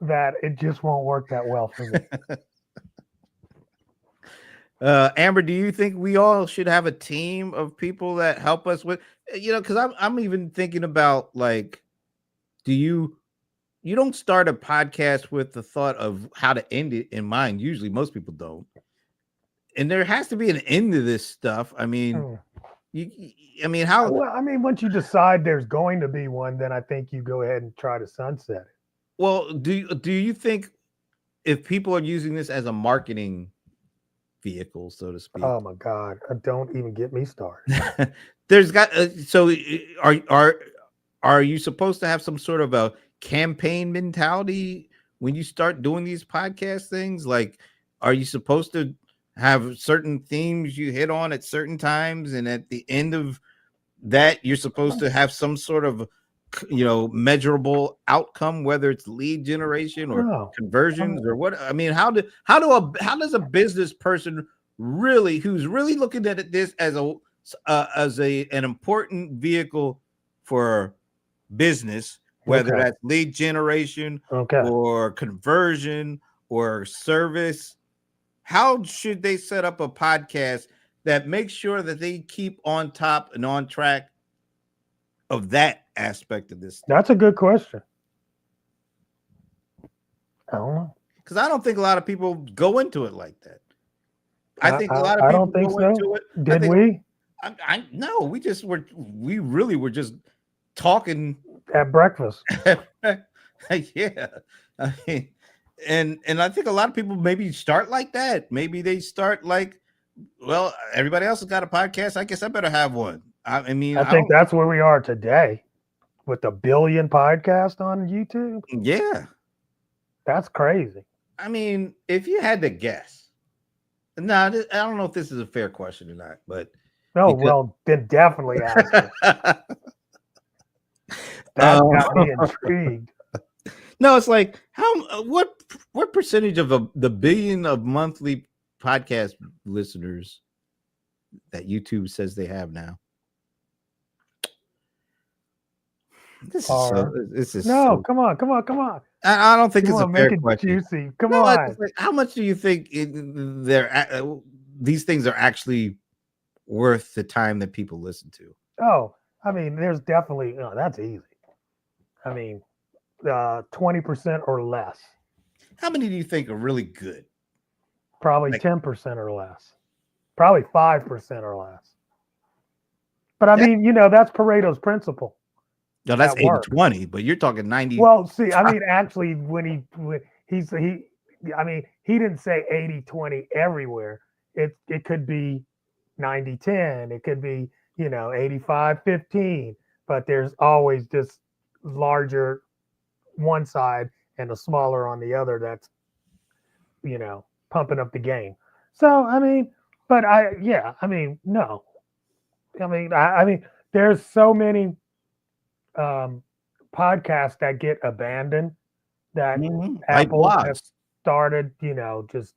B: that it just won't work that well for me.
A: Amber, do you think we all should have a team of people that help us with, because I'm even thinking about, like, do you don't start a podcast with the thought of how to end it in mind. Usually most people don't. And there has to be an end to this stuff. I mean,
B: Mm.
A: I mean, how
B: Well, I mean, once you decide there's going to be one, then I think you go ahead and try to sunset it.
A: well do you think if people are using this as a marketing vehicle, so to speak,
B: Oh my God. Don't even get me started.
A: there's got so are you supposed to have some sort of a campaign mentality when you start doing these podcast things? Like, are you supposed to have certain themes you hit on at certain times, and at the end of that you're supposed to have some sort of measurable outcome, whether it's lead generation or
B: No.
A: conversions or what? I mean, how does a business person really, who's really looking at this as an important vehicle for business, whether
B: Okay.
A: that's lead generation
B: Okay.
A: or conversion or service, how should they set up a podcast that makes sure that they keep on top and on track of that aspect of this stuff?
B: That's a good question. I don't know.
A: Because I don't think a lot of people go into it like that. I think a lot of
B: I
A: people
B: don't think
A: go
B: so.
A: into it.
B: Did we?
A: I no, we really were just talking
B: At breakfast.
A: yeah. I mean, and I think a lot of people maybe start like that. Maybe they start like, well, everybody else has got a podcast. I guess I better have one. I mean,
B: I think that's where we are today with a billion podcast on YouTube.
A: yeah.
B: That's crazy.
A: I mean, if you had to guess, I don't know if this is a fair question or not, but
B: No, well, then definitely ask it. That got me intrigued.
A: No, it's like what percentage of the billion of monthly podcast listeners that YouTube says they have now? This is
B: no. Come on.
A: I don't think
B: You
A: it's a
B: want to
A: fair
B: make it
A: question.
B: juicy. Come
A: No,
B: on.
A: like, how much do you think these things are actually worth the time that people listen to?
B: Oh, I mean, there's definitely that's easy. I mean, 20% or less.
A: How many do you think are really good?
B: Probably 10% or less. Probably 5% or less. But I mean, that's Pareto's principle.
A: No, that's
B: at work.
A: 80-20, but you're talking 90.
B: Well, see, I mean, actually, when he didn't say 80-20 everywhere. It could be 90-10. It could be 85-15. But there's always this larger one side and a smaller on the other that's pumping up the game. So I mean, but no. I mean, there's so many podcasts that get abandoned that Apple has started, just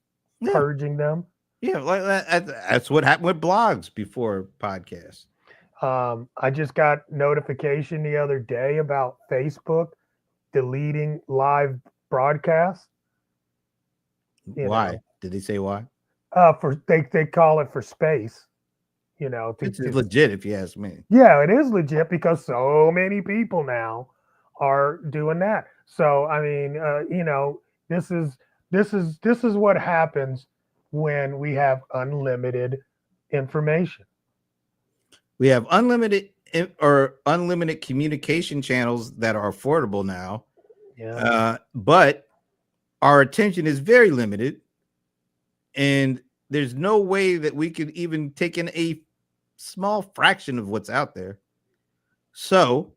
B: purging them.
A: Yeah, like that's what happened with blogs before podcasts.
B: I just got notification the other day about Facebook deleting live broadcasts.
A: Why? Did they say why?
B: For they call it for space.
A: It's legit if you ask me.
B: Yeah, it is legit because so many people now are doing that. So I mean, this is what happens when we have unlimited information.
A: We have unlimited communication channels that are affordable now.
B: Yeah.
A: But our attention is very limited, and there's no way that we could even take in a small fraction of what's out there. So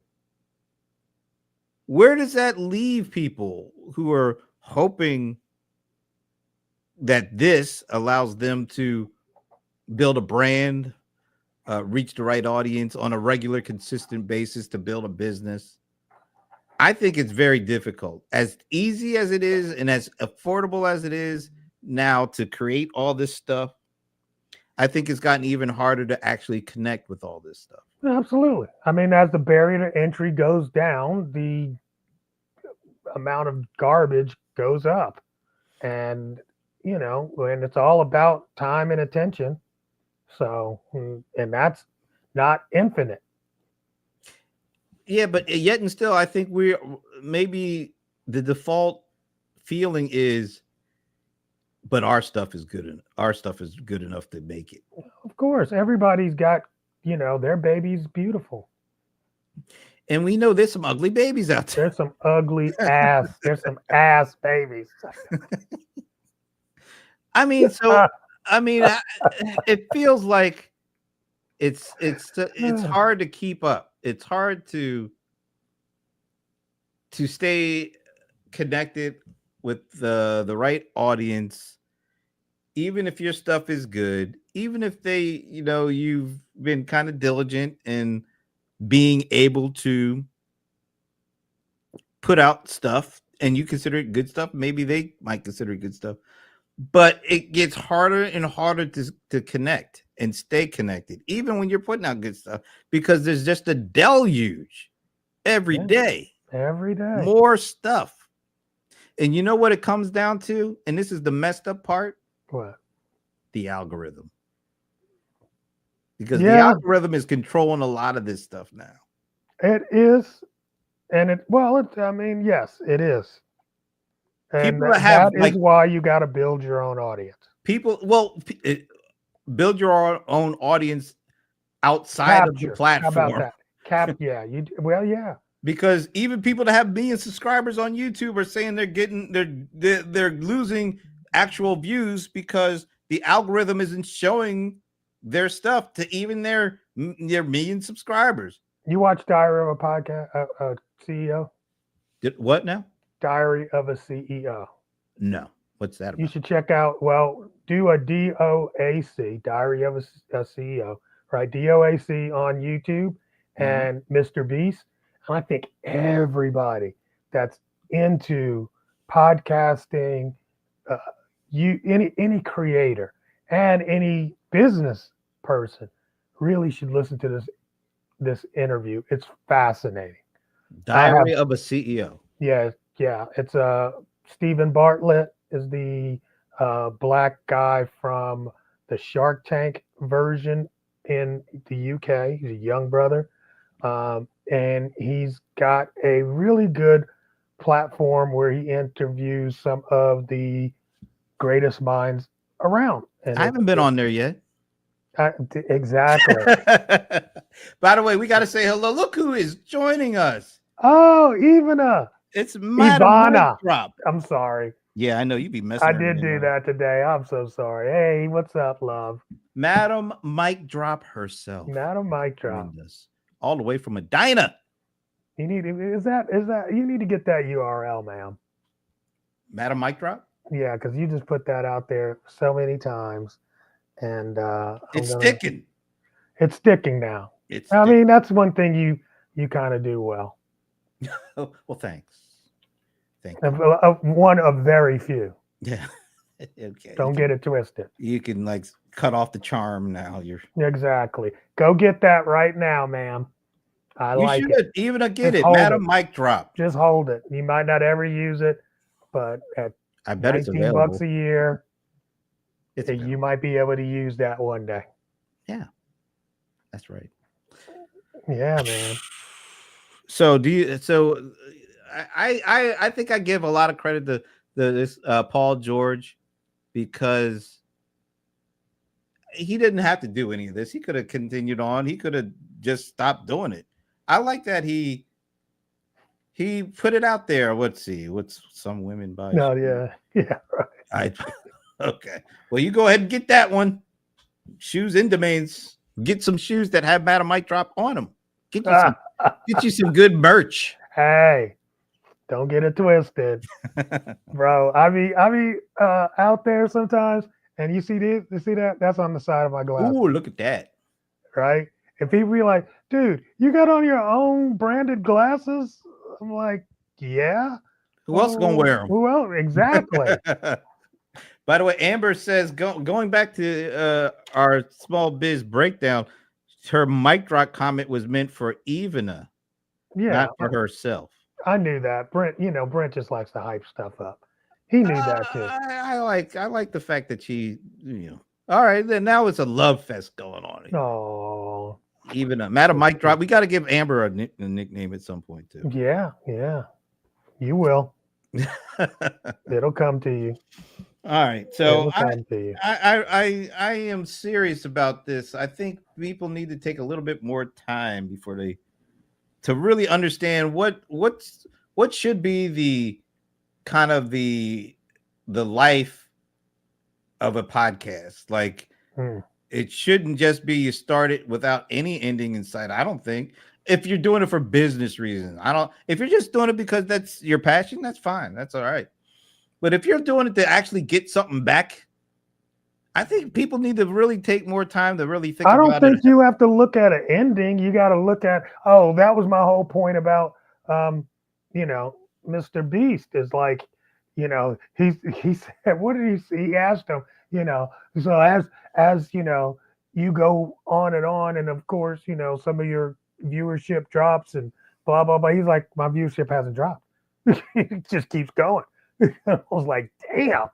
A: where does that leave people who are hoping that this allows them to build a brand, reach the right audience on a regular, consistent basis, to build a business? I think it's very difficult. As easy as it is and as affordable as it is now to create all this stuff, I think it's gotten even harder to actually connect with all this stuff.
B: Absolutely. I mean, as the barrier to entry goes down, the amount of garbage goes up. And, and it's all about time and attention. So, and that's not infinite.
A: Yeah, but yet and still, I think we're maybe the default feeling is, but our stuff is good. Our stuff is good enough to make it.
B: Of course, everybody's got, their baby's beautiful.
A: And we know there's some ugly babies out there.
B: There's some ugly ass. There's some ass babies.
A: I mean, so I mean, it feels like it's hard to keep up. It's hard to stay connected with the right audience, even if your stuff is good, even if they, you've been kind of diligent in being able to put out stuff and you consider it good stuff. Maybe they might consider it good stuff, but it gets harder and harder to connect and stay connected, even when you're putting out good stuff, because there's just a deluge every day.
B: Every day.
A: More stuff. And you know what it comes down to? And this is the messed up part.
B: What?
A: The algorithm. Because the algorithm is controlling a lot of this stuff now.
B: It is. And I mean, yes, it is. And that is why you got to build your own audience.
A: Build your own audience outside of the platform.
B: How about that? Yeah. Yeah.
A: Because even people that have million subscribers on YouTube are saying they're losing actual views because the algorithm isn't showing their stuff to even their million subscribers.
B: You watch Diary of a Podcast CEO?
A: What now?
B: Diary of a CEO.
A: No. What's that about?
B: You should check out. Well, do a DOAC, Diary of a CEO, right? DOAC on YouTube and Mr. Beast. And I think everybody that's into podcasting, any creator and any business person really should listen to this interview. It's fascinating.
A: Diary of a CEO.
B: Yeah. It's Stephen Bartlett is the black guy from the Shark Tank version in the UK. He's a young brother. And he's got a really good platform where he interviews some of the greatest minds around. And
A: I haven't been on there yet.
B: Exactly.
A: By the way, we got to say hello. Look who is joining us.
B: Oh, Ivana.
A: It's Ivana.
B: I'm sorry.
A: Yeah, I know you be messing.
B: I did do that today. I'm so sorry. Hey, what's up, love?
A: Madam Mic Drop herself.
B: Madam Mic Drop.
A: All the way from Medina.
B: You need you need to get that URL, ma'am.
A: Madam Mic Drop?
B: Yeah, because you just put that out there so many times. And
A: it's sticking.
B: It's sticking now. I mean, that's one thing you kind of do well.
A: Well, thanks. Thank you.
B: One of very few.
A: Yeah. Okay.
B: Don't get it twisted.
A: You can cut off the charm now.
B: Exactly. Go get that right now, ma'am. You should
A: even get it. Madam Mic Drop.
B: Just hold it. You might not ever use it, but at
A: I bet it's available.
B: $19 a year, you might be able to use that one day.
A: Yeah, that's right.
B: Yeah, man.
A: So I think I give a lot of credit to this Paul George, because he didn't have to do any of this. He could have continued on. He could have just stopped doing it. I like that he put it out there. What's some women buy?
B: No, yeah,
A: right. Okay. Well, you go ahead and get that one. Shoes in domains. Get some shoes that have Madam Mic Drop on them. Get you some good merch.
B: Hey, don't get it twisted, bro. I be out there sometimes, and you see this? You see that? That's on the side of my glass.
A: Ooh, look at that.
B: Right? And people be like, "Dude, you got on your own branded glasses?" I'm like, "Yeah."
A: Who else gonna wear them?
B: Who else? Exactly.
A: By the way, Amber says going back to our small biz breakdown. her mic drop comment was meant for Ivana,
B: Yeah,
A: not for herself.
B: I knew that. Brent just likes to hype stuff up. He knew that too.
A: I like the fact that she, all right, then now it's a love fest going on here.
B: Oh,
A: Even a Madam Mic Drop. We got to give Amber a nickname at some point too.
B: yeah. You will. It'll come to you.
A: All right, so
B: It'll come to you.
A: I am serious about this. I think people need to take a little bit more time before they to really understand what should be the kind of the life of a podcast. Like it shouldn't just be you start it without any ending in sight. I don't think if you're doing it for business reasons, if you're just doing it because that's your passion, that's fine. That's all right. But if you're doing it to actually get something back, I think people need to really take more time to really think about it.
B: I don't think you have to look at an ending. You got to look at, that was my whole point about, Mr. Beast is like, he said, what did he say? He asked him, so as you go on, and of course, some of your viewership drops and blah, blah, blah. He's like, my viewership hasn't dropped. It just keeps going. I was like, damn.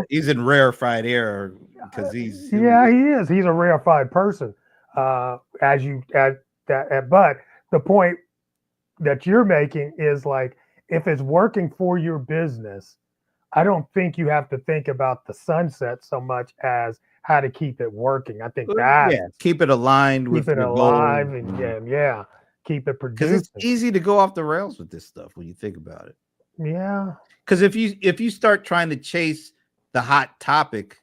A: He's in rarefied air because
B: he is. He's a rarefied person. But the point that you're making is like, if it's working for your business, I don't think you have to think about the sunset so much as how to keep it working. I think
A: keep it aligned with
B: keep it alive and keep it producing.
A: Because it's easy to go off the rails with this stuff when you think about it.
B: Yeah.
A: Because if you start trying to chase the hot topic,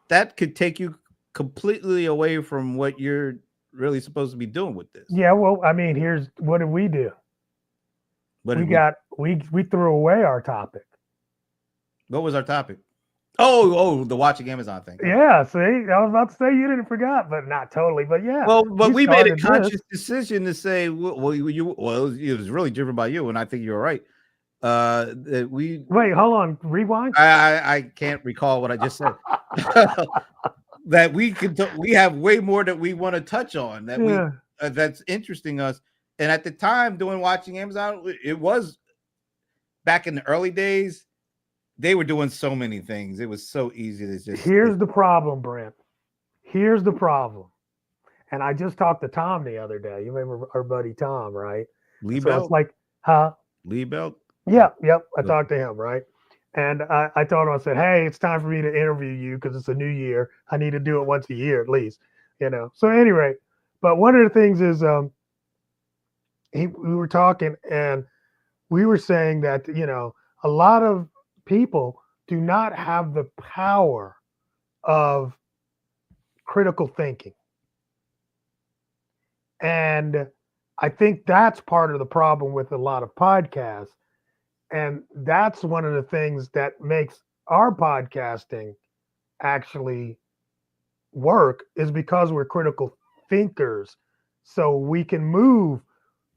A: that could take you completely away from what you're really supposed to be doing with this.
B: Yeah, well, I mean, what did we do? We threw away our topic.
A: What was our topic? Oh, the watching Amazon thing.
B: Yeah, see, I was about to say you didn't forget, but not totally. But yeah.
A: Well, but we made a conscious decision to say, it was really driven by you, and I think you're right. That we
B: wait, hold on, rewind.
A: I can't recall what I just said. That we have way more that we want to touch on that's interesting us. And at the time, doing watching Amazon, it was back in the early days. They were doing so many things. It was so easy to just.
B: Here's the problem, Brent. Here's the problem. And I just talked to Tom the other day. You remember our buddy Tom, right?
A: Lee Belt?
B: It's like, huh?
A: Lee Belt?
B: Yep. I talked to him, right? And I told him, I said, hey, it's time for me to interview you because it's a new year. I need to do it once a year at least, So anyway, but one of the things is we were talking and we were saying that, a lot of people do not have the power of critical thinking. And I think that's part of the problem with a lot of podcasts. And that's one of the things that makes our podcasting actually work is because we're critical thinkers. So we can move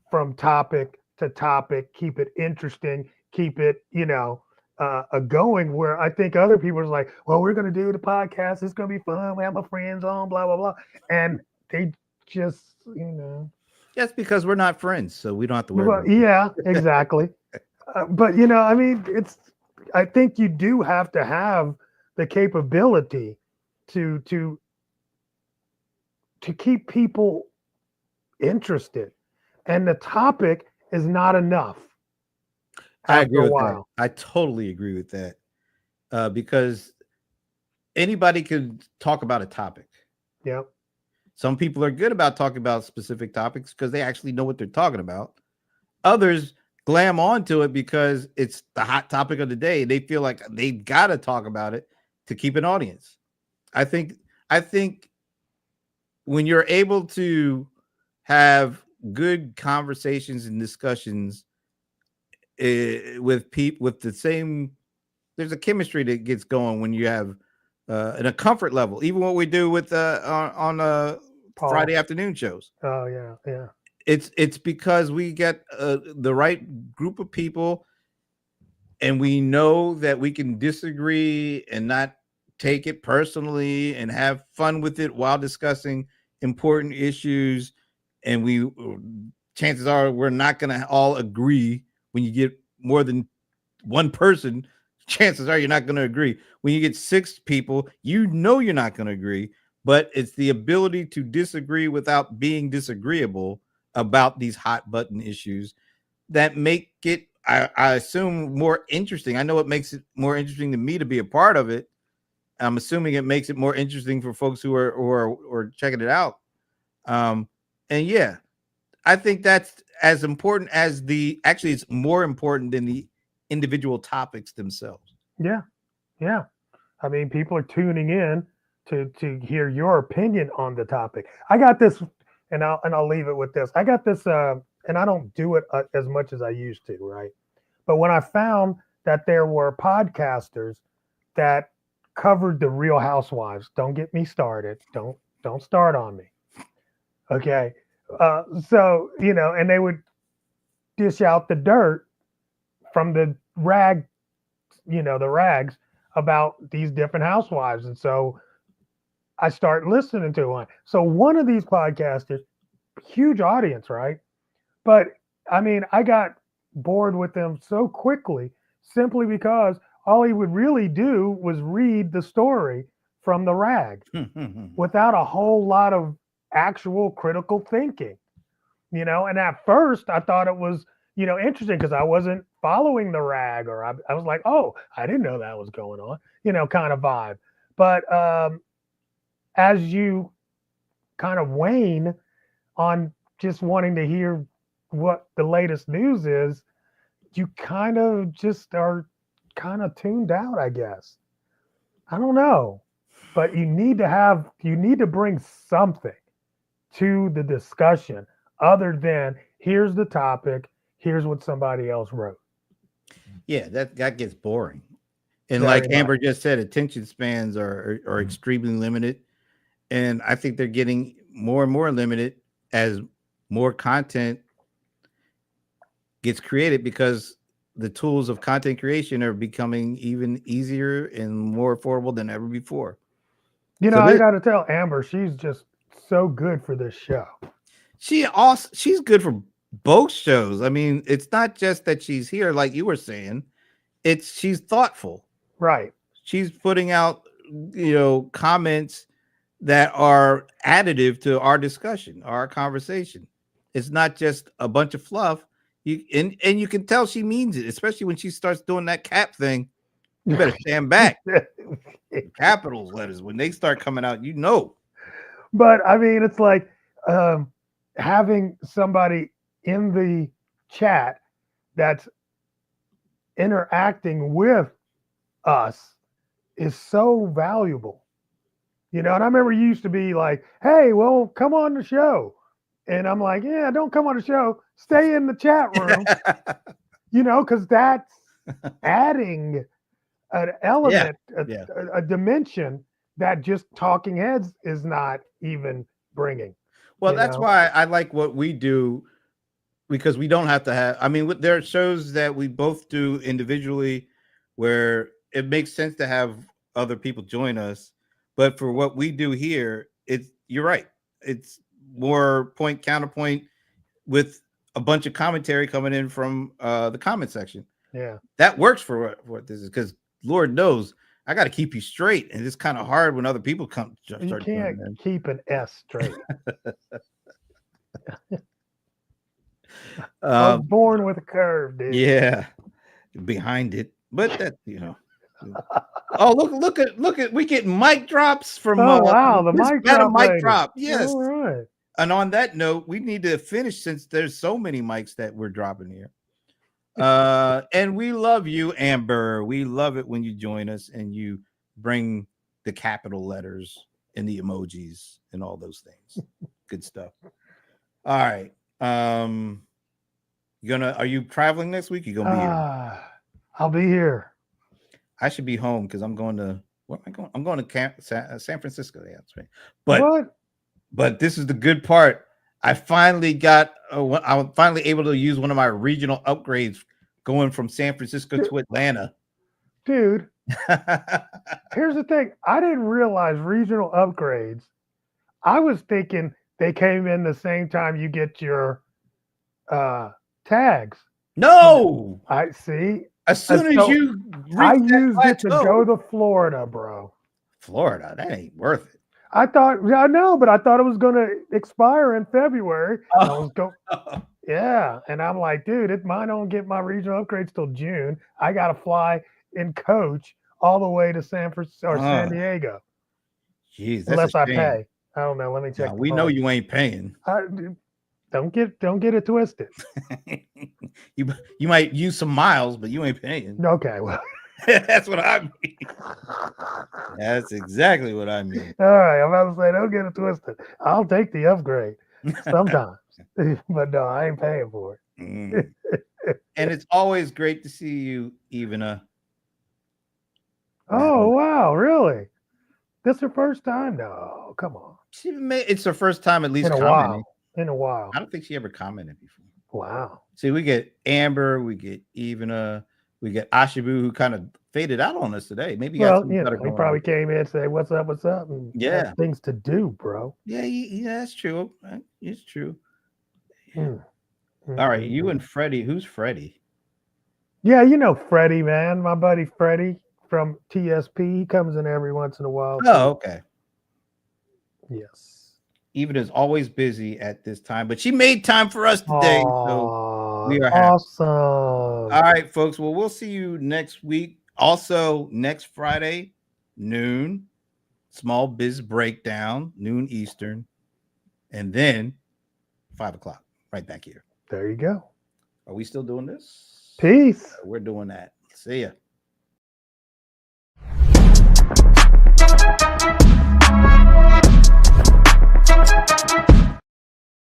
B: from topic to topic, keep it interesting, keep it, going, where I think other people are like, well, we're going to do the podcast. It's going to be fun. We have my friends on, blah, blah, blah. And they just,
A: That's because we're not friends. So we don't have to worry about it.
B: Yeah, exactly. But, I think you do have to have the capability to keep people interested. And the topic is not enough.
A: I agree with that. I totally agree with that. Because anybody can talk about a topic.
B: Yep.
A: Some people are good about talking about specific topics because they actually know what they're talking about. Others glam onto it because it's the hot topic of the day. They feel like they got to talk about it to keep an audience. I think when you're able to have good conversations and discussions with people with the same, there's a chemistry that gets going when you have in a comfort level, even what we do with on Friday afternoon shows.
B: Oh yeah.
A: It's because we get the right group of people, and we know that we can disagree and not take it personally and have fun with it while discussing important issues, and chances are we're not going to all agree. When you get more than one person, chances are you're not going to agree. When you get 6 people, you're not going to agree, but it's the ability to disagree without being disagreeable about these hot button issues that make it, I assume, more interesting. I know it makes it more interesting to me to be a part of it. I'm assuming it makes it more interesting for folks who are checking it out. And yeah, I think that's as important as actually it's more important than the individual topics themselves.
B: Yeah. Yeah. I mean, people are tuning in to hear your opinion on the topic. I got this, and I'll leave it with this. I got this, and I don't do it as much as I used to, right? But when I found that there were podcasters that covered the Real Housewives, don't get me started. Don't start on me. Okay. So, and they would dish out the dirt from the rags about these different housewives. And so I start listening to one. So one of these podcasters, huge audience, right? But I mean, I got bored with them so quickly simply because all he would really do was read the story from the rag without a whole lot of actual critical thinking, and at first I thought it was, interesting because I wasn't following the rag, or I was like, oh, I didn't know that was going on, kind of vibe. But as you kind of wane on just wanting to hear what the latest news is, you kind of just are kind of tuned out, I guess. I don't know, but you need to bring something to the discussion other than here's the topic, here's what somebody else wrote.
A: Yeah, that gets boring. And
B: Very
A: like
B: much.
A: Amber just said, attention spans are extremely limited. And I think they're getting more and more limited as more content gets created, because the tools of content creation are becoming even easier and more affordable than ever before.
B: I got to tell Amber, she's just so good for this show.
A: She's good for both shows. I mean, it's not just that she's here, like you were saying. She's thoughtful.
B: Right.
A: She's putting out, comments that are additive to our discussion, our conversation. It's not just a bunch of fluff. And you can tell she means it, especially when she starts doing that cap thing. You better stand back. Capitals letters, when they start coming out,
B: But I mean, it's like having somebody in the chat that's interacting with us is so valuable. And I remember you used to be like, hey, well, come on the show. And I'm like, yeah, don't come on the show. Stay in the chat room, because that's adding an element, a dimension that just talking heads is not even bringing.
A: Well, that's why I like what we do, because we don't have to have, I mean, there are shows that we both do individually where it makes sense to have other people join us. But for what we do here, you're right. It's more point counterpoint with a bunch of commentary coming in from the comment section.
B: Yeah.
A: That works for what this is, because Lord knows I got to keep you straight. And it's kind of hard when other people come.
B: You can't keep an S straight. I was born with a curve, dude.
A: Yeah. Behind it. But that, Oh, look at we get mic drops from
B: wow, the mic
A: drop. Yes.
B: All right.
A: And on that note, we need to finish since there's so many mics that we're dropping here. And we love you, Amber. We love it when you join us and you bring the capital letters and the emojis and all those things. Good stuff. All right. Are you traveling next week? You gonna be here?
B: I'll be here.
A: I should be home because I'm going to I'm going to San Francisco. Yeah, that's right. But this is the good part. I finally I'm finally able to use one of my regional upgrades going from San Francisco to Atlanta.
B: Dude, here's the thing. I didn't realize regional upgrades I was thinking they came in the same time you get your tags.
A: No.
B: I see.
A: As soon as
B: so
A: you
B: I
A: reach that
B: used it to
A: plateau,
B: go to Florida, bro.
A: Florida, that ain't worth it.
B: I thought, yeah, I know, but I thought it was going to expire in February. I was yeah, and I'm like, dude, mine don't get my regional upgrades till June. I got to fly in coach all the way to San Francisco or San Diego,
A: Jeez, that's
B: unless
A: a
B: I
A: shame.
B: pay. I don't know. Let me check.
A: Now, we know you ain't paying.
B: Don't get it twisted.
A: you might use some miles, but you ain't paying.
B: Okay, well,
A: that's what I mean. That's exactly what I mean.
B: All right, I'm about to say, don't get it twisted. I'll take the upgrade sometimes, but no, I ain't paying for it.
A: And it's always great to see you, Ivana.
B: Oh wow, really? This her first time? No, come on.
A: It's her first time at least
B: in a
A: commenting.
B: while. In a while.
A: I don't think she ever commented before.
B: Wow.
A: See, we get Amber, we get Ivana, we get Ashibu, who kind of faded out on us today. Maybe
B: he probably came in and said, "What's up? What's up?" And
A: yeah,
B: things to do, bro.
A: Yeah, that's true. It's true.
B: Yeah.
A: All right, you and Freddie. Who's Freddie?
B: Yeah, you know Freddie, man. My buddy Freddie from TSP. He comes in every once in a while.
A: Oh, okay.
B: Yes.
A: Eva is always busy at this time, but she made time for us today. So we are
B: awesome.
A: All right, folks. Well, we'll see you next week. Also, next Friday, noon, Small Biz Breakdown, noon Eastern, and then 5 o'clock, right back here.
B: There you go.
A: Are we still doing this?
B: Peace.
A: We're doing that. See ya.